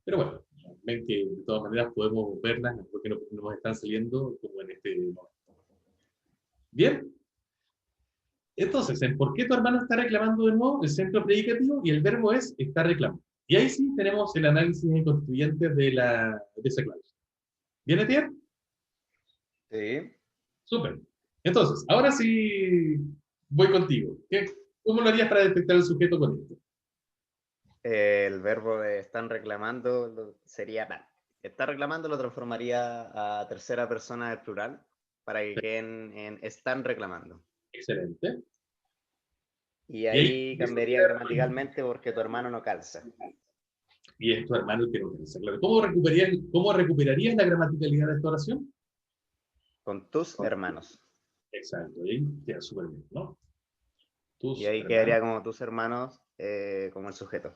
Pero bueno, ven que de todas maneras podemos verlas porque nos están saliendo como en este momento. Bien. Entonces, ¿en por qué tu hermano está reclamando de nuevo? El centro predicativo y el verbo es está reclamando. Y ahí sí tenemos el análisis en constituyentes de esa cláusula. ¿Bien, Etienne? Sí. Súper. Entonces, ahora sí voy contigo. ¿Cómo lo harías para detectar el sujeto con esto? El verbo de están reclamando sería, está reclamando lo transformaría a tercera persona del plural para que queden en están reclamando. Excelente. Y ahí cambiaría gramaticalmente porque tu hermano no calza. Y es tu hermano el que no calza, claro. ¿Cómo recuperarías la gramaticalidad de esta oración? Con tus hermanos. Exacto, ahí queda súper bien, ¿no? Y ahí quedaría como tus hermanos como el sujeto.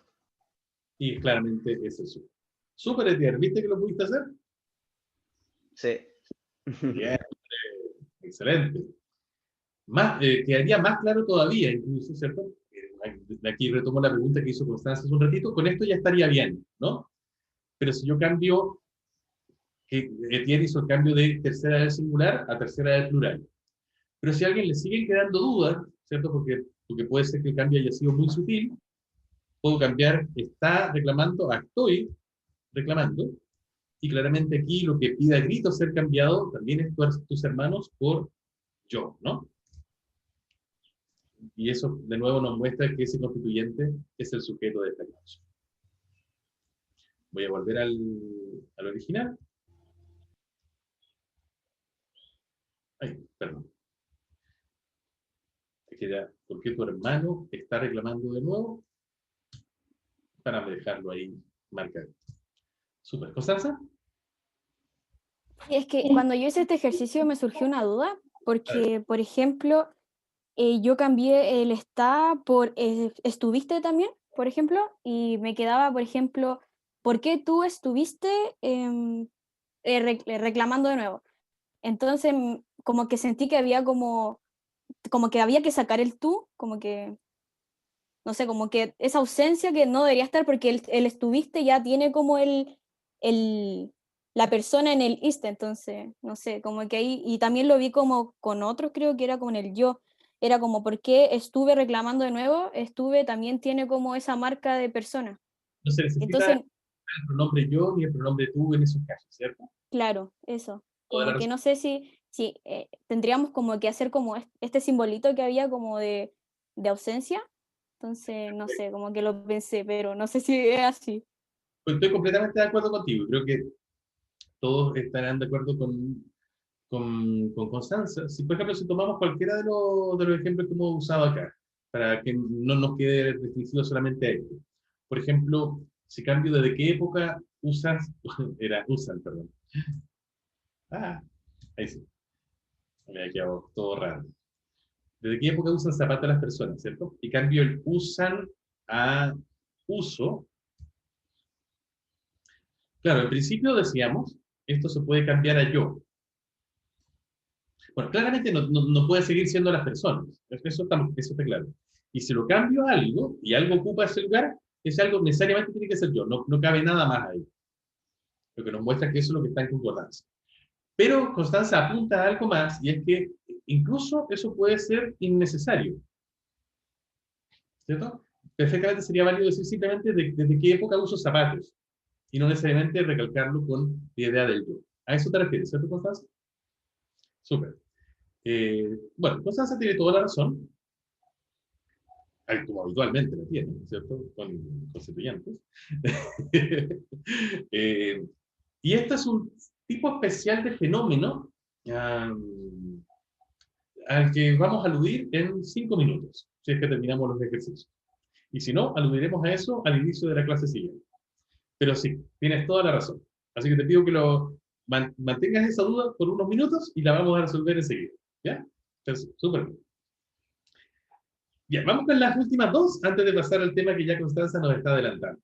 Y claramente es el sujeto. Súper, Etienne, ¿viste que lo pudiste hacer? Sí. Bien, excelente. Quedaría más claro todavía, incluso, ¿cierto? Aquí retomo la pregunta que hizo Constanza hace un ratito. Con esto ya estaría bien, ¿no? Pero si yo cambio, que Etienne hizo el cambio de tercera del singular a tercera del plural. Pero si a alguien le siguen quedando dudas, ¿cierto? Porque puede ser que el cambio haya sido muy sutil, puedo cambiar está reclamando a estoy reclamando. Y claramente aquí lo que pide a gritos ser cambiado también es tus hermanos por yo, ¿no? Y eso, de nuevo, nos muestra que ese constituyente es el sujeto de esta cláusula. Voy a volver al original. Ay, perdón. ¿Por qué tu hermano está reclamando de nuevo? Para dejarlo ahí marcado. Súper. ¿Constanza? Y es que cuando yo hice este ejercicio me surgió una duda, porque, por ejemplo, yo cambié el está por estuviste también, por ejemplo, y me quedaba, por ejemplo, ¿por qué tú estuviste reclamando de nuevo? Entonces, como que sentí que había como que había que sacar el tú, como que, no sé, como que esa ausencia que no debería estar porque el estuviste ya tiene como la persona en el iste, entonces, no sé, como que ahí, y también lo vi como con otros, creo que era como en el yo, era como, ¿por qué estuve reclamando de nuevo? Estuve también tiene como esa marca de persona. No se necesita Entonces, el pronombre yo ni el pronombre tú en esos casos, ¿cierto? claro, eso, Toda la como que razón. no sé si tendríamos como que hacer como este simbolito que había como de ausencia, entonces, no sé, como que lo pensé, pero no sé si es así. Pues estoy completamente de acuerdo contigo. Creo que todos estarán de acuerdo con Constanza. Si, por ejemplo, si tomamos cualquiera de los ejemplos que hemos usado acá, para que no nos quede restringido solamente a esto. Por ejemplo, si cambio desde qué época usan, perdón. Ah, ahí sí. Me había quedado todo raro. ¿Desde qué época usan zapatos las personas, cierto? Y cambio el usan a uso. Claro, en principio decíamos, esto se puede cambiar a yo. Bueno, claramente no puede seguir siendo las personas. Eso está claro. Y si lo cambio a algo, y algo ocupa ese lugar, ese algo necesariamente tiene que ser yo. No cabe nada más ahí. Lo que nos muestra que eso es lo que está en concordancia. Pero Constanza apunta a algo más, y es que incluso eso puede ser innecesario. ¿Cierto? Perfectamente sería válido decir simplemente desde qué época uso zapatos, y no necesariamente recalcarlo con la idea del yo. A eso te refieres, ¿cierto, Constanza? Súper. Bueno, Constanza tiene toda la razón, como habitualmente la tiene, ¿cierto? Con constituyentes. Y este es un tipo especial de fenómeno al que vamos a aludir en 5 minutos, si es que terminamos los ejercicios. Y si no, aludiremos a eso al inicio de la clase siguiente. Pero sí, tienes toda la razón. Así que te pido que mantengas esa duda por unos minutos y la vamos a resolver enseguida. ¿Ya? Entonces, súper bien. Bien, vamos con las últimas dos antes de pasar al tema que ya Constanza nos está adelantando.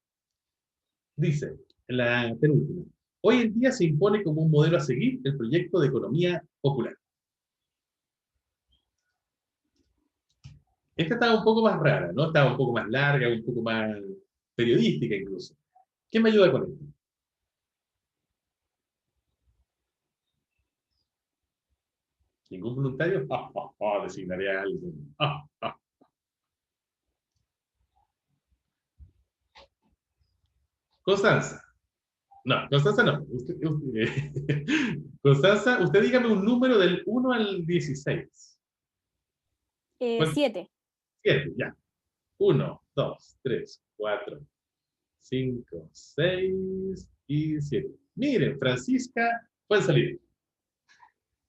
Dice, la penúltima. Hoy en día se impone como un modelo a seguir el proyecto de economía popular. Esta estaba un poco más rara, ¿no? Estaba un poco más larga, un poco más periodística incluso. ¿Quién me ayuda con esto? ¿Ningún voluntario? Designaré a alguien. Constanza. No, Constanza no. Constanza, usted dígame un número del 1 al 16. 7. 7, ya. 1, 2, 3, 4, 5, 6 y 7. Miren, Francisca, pueden salir.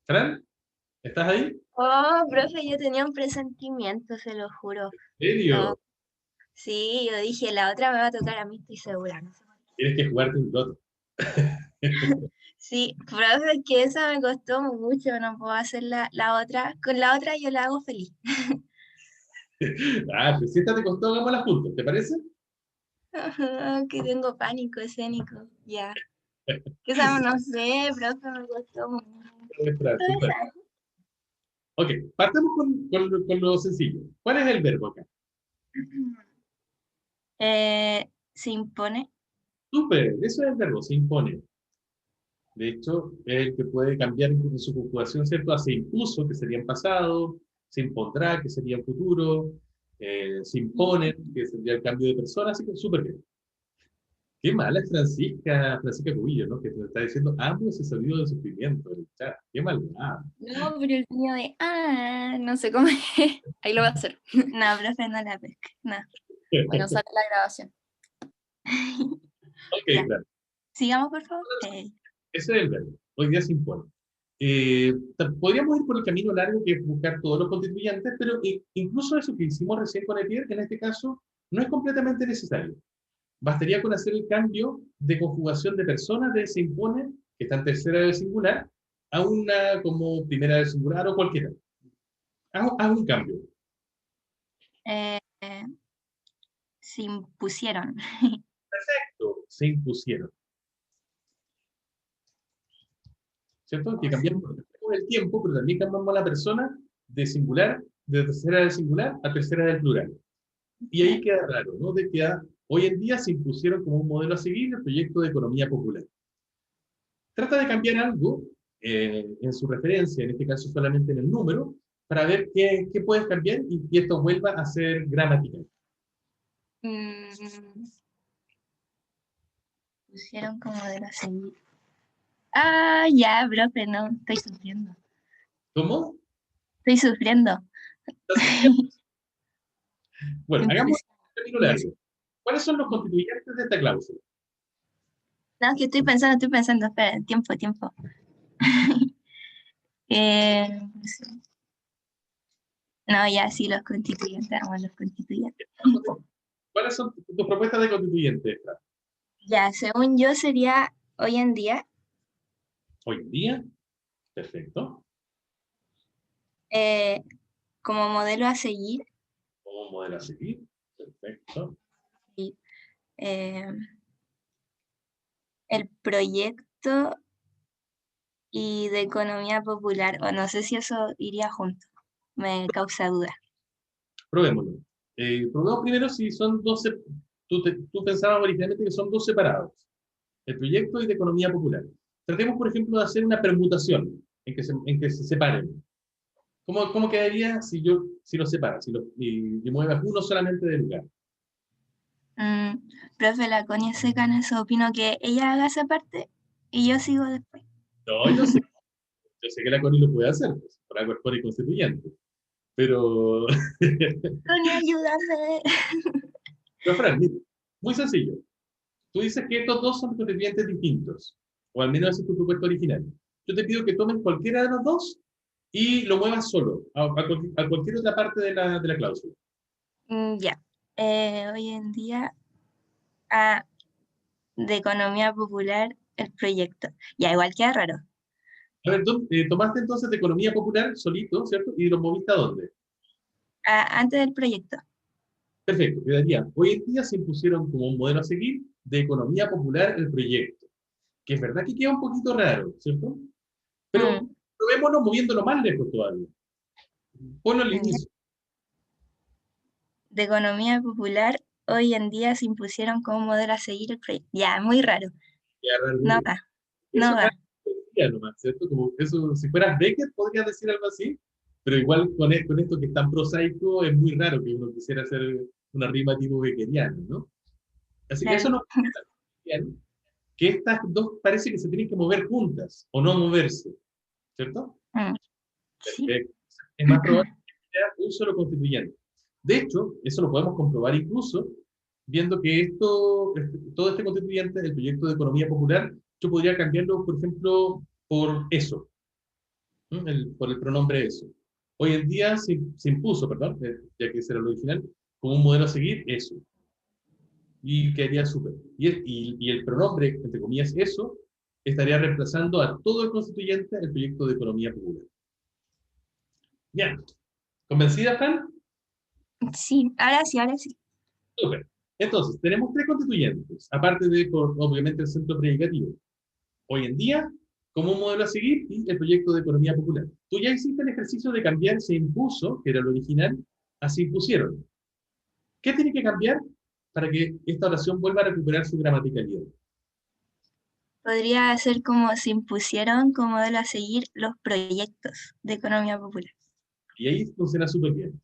Fran, ¿estás ahí? Oh, profe, yo tenía un presentimiento, se lo juro. ¿En serio? No, sí, yo dije, la otra me va a tocar a mí, estoy segura. No sé por qué. Tienes que jugarte un loto. Sí, profe, es que esa me costó mucho, no puedo hacer la otra. Con la otra yo la hago feliz. Pues si esta te costó, hagámosla juntos, ¿te parece? Que tengo pánico escénico, ya. Que esa no sé, profe, me costó mucho. Super. Ok, partamos con lo sencillo. ¿Cuál es el verbo acá? Se impone. Súper, eso es el verbo, se impone. De hecho, es el que puede cambiar en su conjugación, ¿cierto? A se impuso, que sería en pasado, se impondrá, que sería en futuro, se imponen, que sería el cambio de persona, así que súper bien. ¿Ok? Qué mala es Francisca Cubillo, ¿no? Que te está diciendo, amo ese sonido de sufrimiento en el chat. Qué maldad. No, pero el mío de no sé cómo es. Ahí lo voy a hacer. No, profe, no la pesca. No. Bueno, sale la grabación. Ok, Ya. claro. Sigamos, por favor. Ese es el verbo. Hoy día se impone. Podríamos ir por el camino largo que es buscar todos los constituyentes, pero incluso eso que hicimos recién con Etier, en este caso, no es completamente necesario. Bastaría con hacer el cambio de conjugación de personas de se impone, que está en tercera del singular, a una como primera del singular o cualquiera. Haz un cambio. Eh, se impusieron. Perfecto, se impusieron. ¿Cierto? Que cambiamos el tiempo, pero también cambiamos la persona de singular, de tercera del singular a tercera del plural. Y ahí queda raro, ¿no? De que hoy en día se impusieron como un modelo a seguir el proyecto de economía popular. Trata de cambiar algo en su referencia, en este caso solamente en el número, para ver qué puedes cambiar y que esto vuelva a ser gramatical. Pusieron como de la seguir. Ah, ya, profe, no, estoy sufriendo. ¿Cómo? Estoy sufriendo. Bueno, hagamos un camino largo. Sí. ¿Cuáles son los constituyentes de esta cláusula? No, es que estoy pensando, espera, tiempo. No, ya, sí, los constituyentes, vamos, los constituyentes. ¿Cuáles son tus propuestas de constituyentes? Ya, según yo sería hoy en día, Hoy en día, perfecto. como modelo a seguir, Como modelo a seguir, perfecto. y, el proyecto y de economía popular, o no sé si eso iría junto, me causa duda. Probémoslo. Probemos primero si son 12, tú pensabas originalmente que son dos separados, el proyecto y de economía popular. Tratemos, por ejemplo, de hacer una permutación en que se separen. ¿Cómo quedaría si los separas, y muevas uno solamente del lugar? Profe, la Connie es seca en eso, opino que ella haga esa parte y yo sigo después. No, yo sé que la Connie lo puede hacer, pues, por algo es Connie constituyente. Pero, Connie, ayúdame. pero Fran, mira, muy sencillo. Tú dices que estos dos son constituyentes distintos, o al menos esa es tu propuesta original. Yo te pido que tomes cualquiera de los dos y lo muevas solo, a cualquier otra parte de la cláusula. Ya, hoy en día, de economía popular, el proyecto. Ya, igual queda raro. A ver, tomaste entonces de economía popular solito, ¿cierto? ¿Y lo moviste a dónde? Antes del proyecto. Perfecto, quedaría. Hoy en día se impusieron como un modelo a seguir de economía popular el proyecto, que es verdad que queda un poquito raro, ¿cierto? Pero probémoslo moviéndolo más lejos todavía. Ponlo al inicio. De economía popular, hoy en día se impusieron como modelo a seguir el proyecto. Ya, muy raro. No va, no va. Nomás, ¿cierto? Como eso, si fueras Beckett podrías decir algo así, pero igual con esto que es tan prosaico es muy raro que uno quisiera hacer una rima tipo beckeriana, ¿no? Así que eso nos bien, que estas dos parece que se tienen que mover juntas o no moverse, ¿cierto? Sí. Es más probable que sea un solo constituyente. De hecho, eso lo podemos comprobar incluso viendo que todo este constituyente del proyecto de economía popular, yo podría cambiarlo, por ejemplo, por eso, por el pronombre eso. Hoy en día se impuso, perdón, ya que ese era lo original, como un modelo a seguir, eso. Y quedaría súper. Y el pronombre, entre comillas, eso, estaría reemplazando a todo el constituyente del proyecto de economía popular. Bien. ¿Convencida, Fran? Sí, ahora sí. Súper. Entonces, tenemos tres constituyentes, aparte de, obviamente, el centro predicativo. Hoy en día, como un modelo a seguir, y el proyecto de economía popular. Tú ya hiciste el ejercicio de cambiar se impuso, que era lo original, a se impusieron. ¿Qué tiene que cambiar para que esta oración vuelva a recuperar su gramaticalidad? Podría ser como se impusieron como modelo a seguir los proyectos de economía popular. Y ahí funciona súper bien.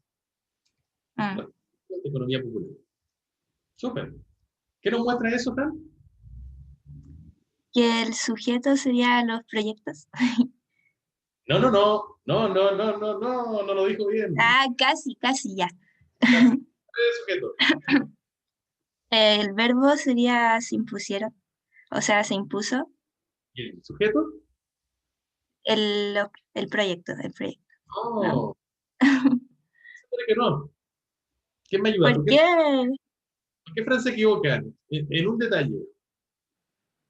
De economía popular. Súper. ¿Qué nos muestra eso, Fran? Que el sujeto sería los proyectos. No, no, no, no, no, no, no, no, no lo dijo bien. Ah, casi, casi ya. El sujeto. El verbo sería se impusieron, o sea, se impuso ¿Y el sujeto? el proyecto, el proyecto. No. Supone que no. ¿Quién me ayuda? ¿Por qué? ¿Por qué Fran se equivoca? En un detalle.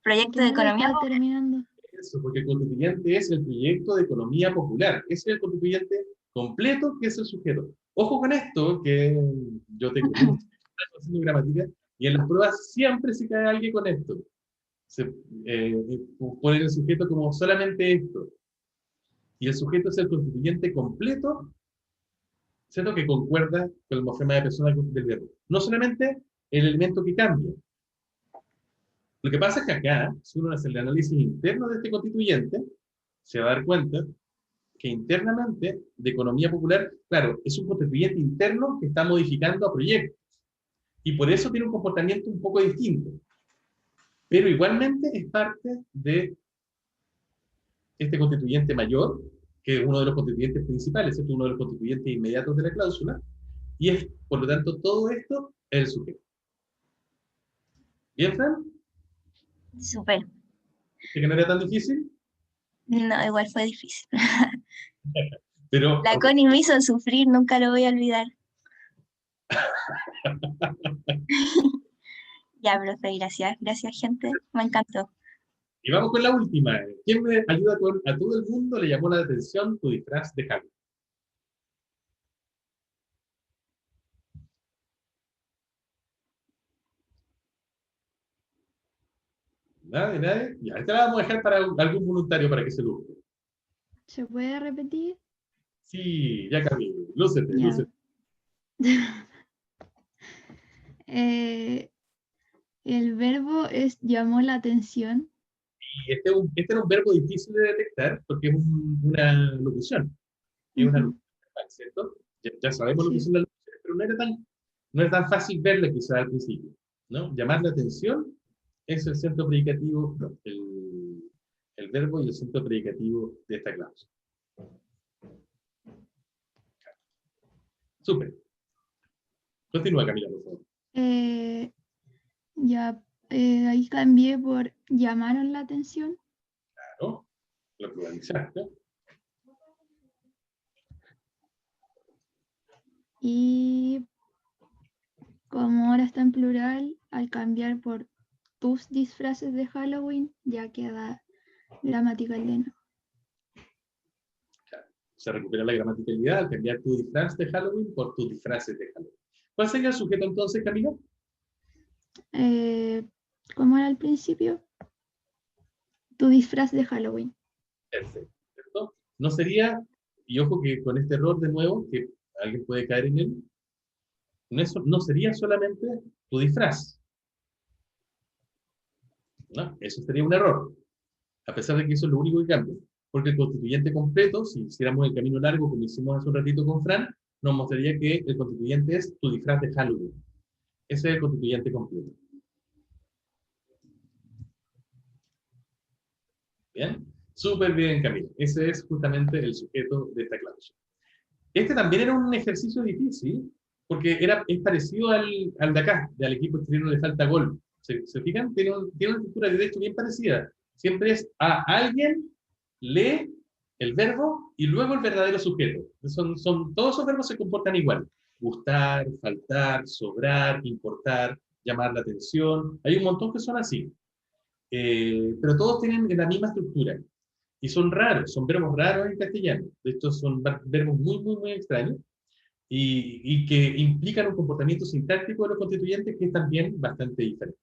Proyecto Que de no lo economía. está terminando. Eso, porque el constituyente es el proyecto de economía popular. Ese es el constituyente completo, que es el sujeto. Ojo con esto, que yo tengo mucho tiempo haciendo gramática, y en las pruebas siempre se cae alguien con esto. Se pone el sujeto como solamente esto. Y el sujeto es el constituyente completo, ¿cierto? Que concuerda con el morfema de persona del verbo. No solamente el elemento que cambia. Lo que pasa es que acá, si uno hace el análisis interno de este constituyente, se va a dar cuenta que internamente, de economía popular, claro, es un constituyente interno que está modificando a proyectos. Y por eso tiene un comportamiento un poco distinto. Pero igualmente es parte de este constituyente mayor, que es uno de los constituyentes principales, es uno de los constituyentes inmediatos de la cláusula, y es, por lo tanto, todo esto es el sujeto. ¿Bien, Fran? Súper. ¿Que no era tan difícil? No, igual fue difícil. Pero, La Connie me hizo sufrir, nunca lo voy a olvidar. Ya, profe, gracias. Gracias, gente. Me encantó. y vamos con la última. ¿Quién me ayuda a todo el mundo? Le llamó la atención tu disfraz de Halloween. ¿Nadie? ¿Nadie? Ya, esta la vamos a dejar para algún voluntario para que se luce. ¿Se puede repetir? Sí, ya Camilo. Lúcete, Ya. lúcete. El verbo es llamó la atención. Y este era un verbo difícil de detectar porque es una locución. Es una Ujú. locución, ¿cierto? Ya sabemos lo que Sí. son las locuciones, pero no era tan fácil verla quizás al principio, ¿no? Llamar la atención es el centro predicativo, no, el verbo y el centro predicativo de esta cláusula. Súper. Continúa, Camila, por favor. Ya, ahí cambié por llamaron la atención. Claro, lo pluralizaste. Y como ahora está en plural, al cambiar por tus disfraces de Halloween, ya queda gramatical de no. Se recupera la gramaticalidad al cambiar tu disfraz de Halloween por tus disfraces de Halloween. ¿Cuál sería el sujeto entonces, Camila? ¿Cómo era al principio? Tu disfraz de Halloween. Perfecto, ¿cierto? No sería, y ojo que con este error de nuevo, que alguien puede caer en él, no sería solamente tu disfraz. ¿No? Eso sería un error, a pesar de que eso es lo único que cambia. Porque el constituyente completo, si hiciéramos el camino largo como hicimos hace un ratito con Fran, nos mostraría que el constituyente es tu disfraz de Halloween. Ese es el constituyente completo. ¿Bien? Súper bien, Camila. Ese es justamente el sujeto de esta cláusula. Este también era un ejercicio difícil, porque es parecido al de acá, al equipo chileno le falta gol. ¿Se fijan? Tiene una estructura de derecho bien parecida. Siempre es a alguien, lee el verbo y luego el verdadero sujeto. Todos esos verbos se comportan igual. Gustar, faltar, sobrar, importar, llamar la atención. Hay un montón que son así. Pero todos tienen la misma estructura. Y son raros, son verbos raros en castellano. De hecho, son verbos muy, muy, muy extraños y que implican un comportamiento sintáctico de los constituyentes que es también bastante diferente.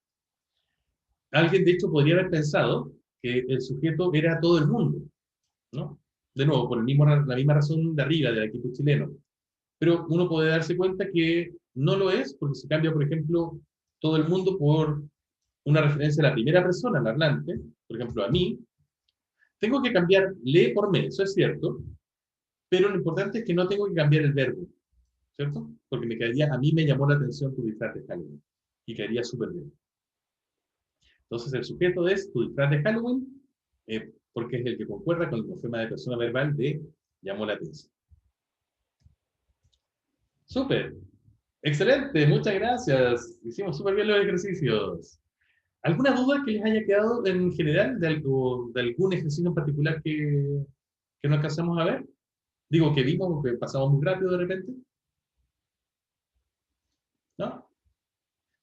Alguien, de hecho, podría haber pensado que el sujeto era todo el mundo, ¿no? De nuevo, por la misma razón de arriba del equipo chileno. Pero uno puede darse cuenta que no lo es, porque se cambia, por ejemplo, todo el mundo por una referencia a la primera persona, al hablante, por ejemplo, a mí. Tengo que cambiar le por me, eso es cierto, pero lo importante es que no tengo que cambiar el verbo, ¿cierto? Porque a mí me llamó la atención tu disfraz de Halloween, y quedaría súper bien. Entonces el sujeto es tu disfraz de Halloween, porque es el que concuerda con el morfema de persona verbal de llamó la atención. Súper. Excelente, muchas gracias. Hicimos súper bien los ejercicios. ¿Alguna duda que les haya quedado en general de algún ejercicio en particular que no alcanzamos a ver? Digo, que vimos, que pasamos muy rápido de repente. ¿No?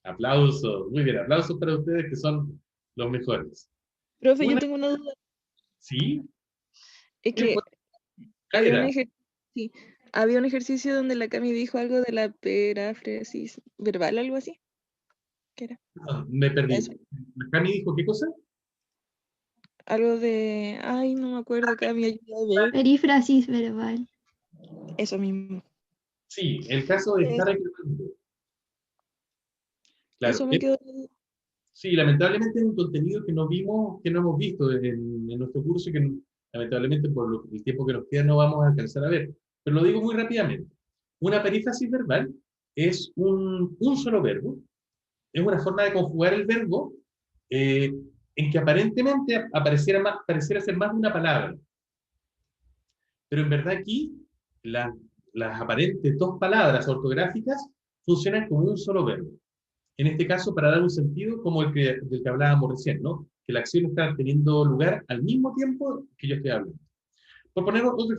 Aplausos, muy bien, aplausos para ustedes que son los mejores. Profe, yo tengo una duda. ¿Sí? Es que había un ejercicio donde la Cami dijo algo de la paráfrasis verbal, algo así. ¿Qué era? No, me perdí. Eso. ¿La Cami dijo qué cosa? Algo de... Ay, no me acuerdo, Cami, ayuda a ver. Perífrasis verbal. Eso mismo. Sí, el caso de estar reclamando. Claro, Eso me quedó... sí, lamentablemente es un contenido que no vimos, que no hemos visto en nuestro curso y que lamentablemente por el tiempo que nos queda no vamos a alcanzar a ver. Pero lo digo muy rápidamente. Una perífrasis verbal es un solo verbo, es una forma de conjugar el verbo en que aparentemente pareciera ser más de una palabra. Pero en verdad aquí las aparentes dos palabras ortográficas funcionan como un solo verbo. En este caso, para dar un sentido como del que hablábamos recién, ¿no? Que la acción está teniendo lugar al mismo tiempo que yo estoy hablando. Por poner otro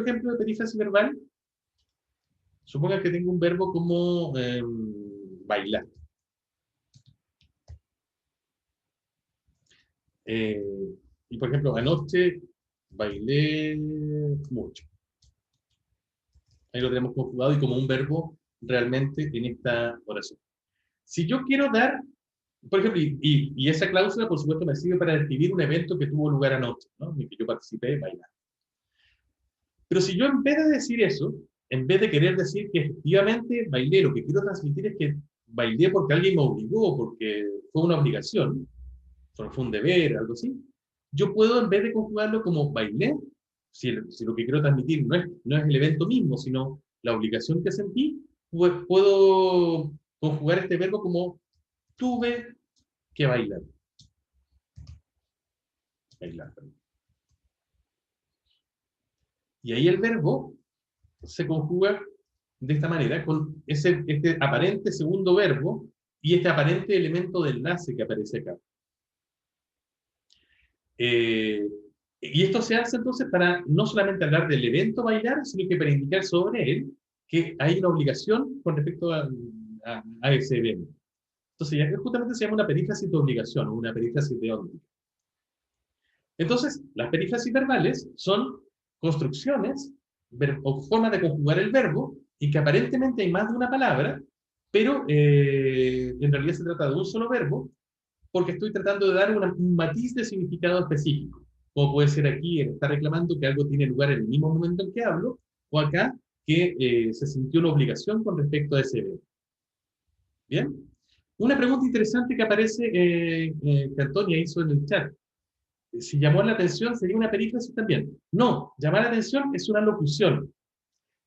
ejemplo de perífrasis verbal, suponga que tengo un verbo como bailar. Y por ejemplo, anoche bailé mucho. Ahí lo tenemos conjugado y como un verbo realmente en esta oración. Si yo quiero dar, por ejemplo, y esa cláusula, por supuesto, me sirve para describir un evento que tuvo lugar anoche, ¿no? En el que yo participé bailando. Pero si yo en vez de decir eso, en vez de querer decir que efectivamente bailé, lo que quiero transmitir es que bailé porque alguien me obligó, porque fue una obligación, fue un deber, algo así, yo puedo, en vez de conjugarlo como bailé, si lo que quiero transmitir no es el evento mismo, sino la obligación que sentí, pues puedo conjugar este verbo como tuve que bailar. Bailar. Y ahí el verbo se conjuga de esta manera, con este aparente segundo verbo y este aparente elemento de enlace que aparece acá. Y esto se hace entonces para no solamente hablar del evento bailar, sino que para indicar sobre él que hay una obligación con respecto a ese evento. Entonces, justamente se llama una perífrasis de obligación o una perífrasis de óntica. Entonces, las perífrasis verbales son construcciones o formas de conjugar el verbo y que aparentemente hay más de una palabra, pero en realidad se trata de un solo verbo, porque estoy tratando de dar un matiz de significado específico. Como puede ser aquí, está reclamando que algo tiene lugar en el mismo momento en que hablo, o acá, que se sintió una obligación con respecto a ese verbo. ¿Bien? Una pregunta interesante que aparece, que Antonia hizo en el chat. Si llamó la atención, ¿sería una perífrasis también? No, llamar la atención es una locución.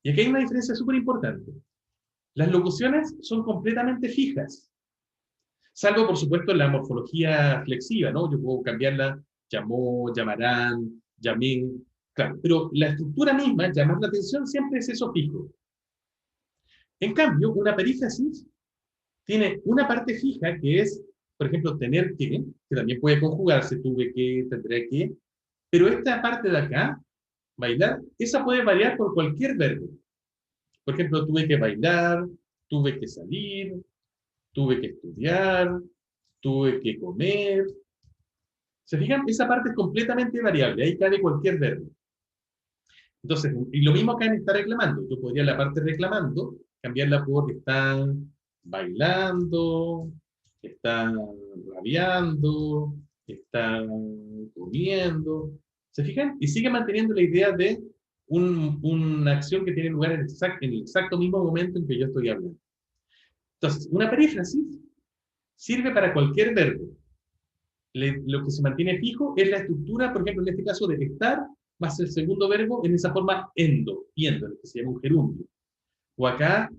Y aquí hay una diferencia súper importante. Las locuciones son completamente fijas. Salvo, por supuesto, la morfología flexiva, ¿no? Yo puedo cambiarla, llamó, llamarán, llamé, claro. Pero la estructura misma, llamar la atención, siempre es eso fijo. En cambio, una perífrasis tiene una parte fija que es, por ejemplo, tener que también puede conjugarse, tuve que, tendré que, pero esta parte de acá, bailar, esa puede variar por cualquier verbo. Por ejemplo, tuve que bailar, tuve que salir, tuve que estudiar, tuve que comer. ¿Se fijan? Esa parte es completamente variable, ahí cabe cualquier verbo. Entonces, y lo mismo acá en está reclamando. Yo podría la parte reclamando, cambiarla por están bailando, están rabiando, están comiendo. ¿Se fijan? Y sigue manteniendo la idea de una acción que tiene lugar en el exacto mismo momento en que yo estoy hablando. Entonces, una perífrasis sirve para cualquier verbo. Lo que se mantiene fijo es la estructura, por ejemplo, en este caso de estar, más el segundo verbo en esa forma yendo, que se llama un gerundio. O acá,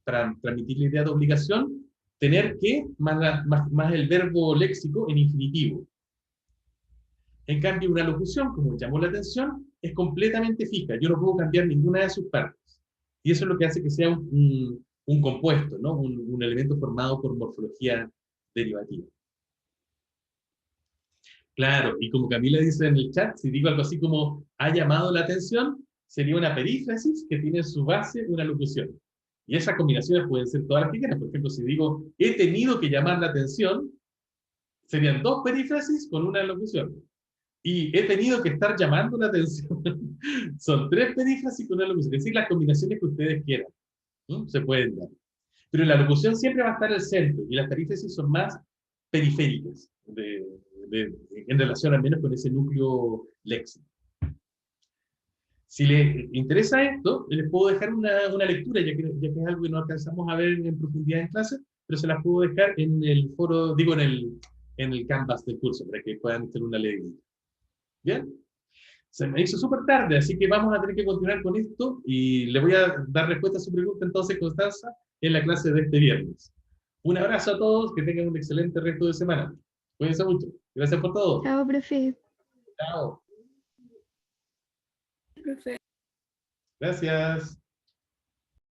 para transmitir la idea de obligación, tener que más el verbo léxico en infinitivo. En cambio, una locución, como llamó la atención, es completamente fija. Yo no puedo cambiar ninguna de sus partes. Y eso es lo que hace que sea un compuesto, ¿no? Un elemento formado por morfología derivativa. Claro, y como Camila dice en el chat, si digo algo así como ha llamado la atención, sería una perífrasis que tiene en su base una locución. Y esas combinaciones pueden ser todas las que quieran. Por ejemplo, si digo he tenido que llamar la atención, serían 2 perífrasis con una locución. Y he tenido que estar llamando la atención. Son 3 perífrasis con una locución. Es decir, las combinaciones que ustedes quieran. ¿No? Se pueden dar. Pero la locución siempre va a estar al centro y las perífrasis son más periféricas en relación al menos con ese núcleo léxico. Si les interesa esto, les puedo dejar una lectura, ya que es algo que no alcanzamos a ver en profundidad en clase, pero se las puedo dejar en el foro, digo, en el canvas del curso, para que puedan tener una lectura. ¿Bien? Se me hizo súper tarde, así que vamos a tener que continuar con esto y le voy a dar respuesta a su pregunta entonces, Constanza, en la clase de este viernes. Un abrazo a todos, que tengan un excelente resto de semana. Cuídense mucho. Gracias por todo. Chao, profe. Chao. Profe. Gracias.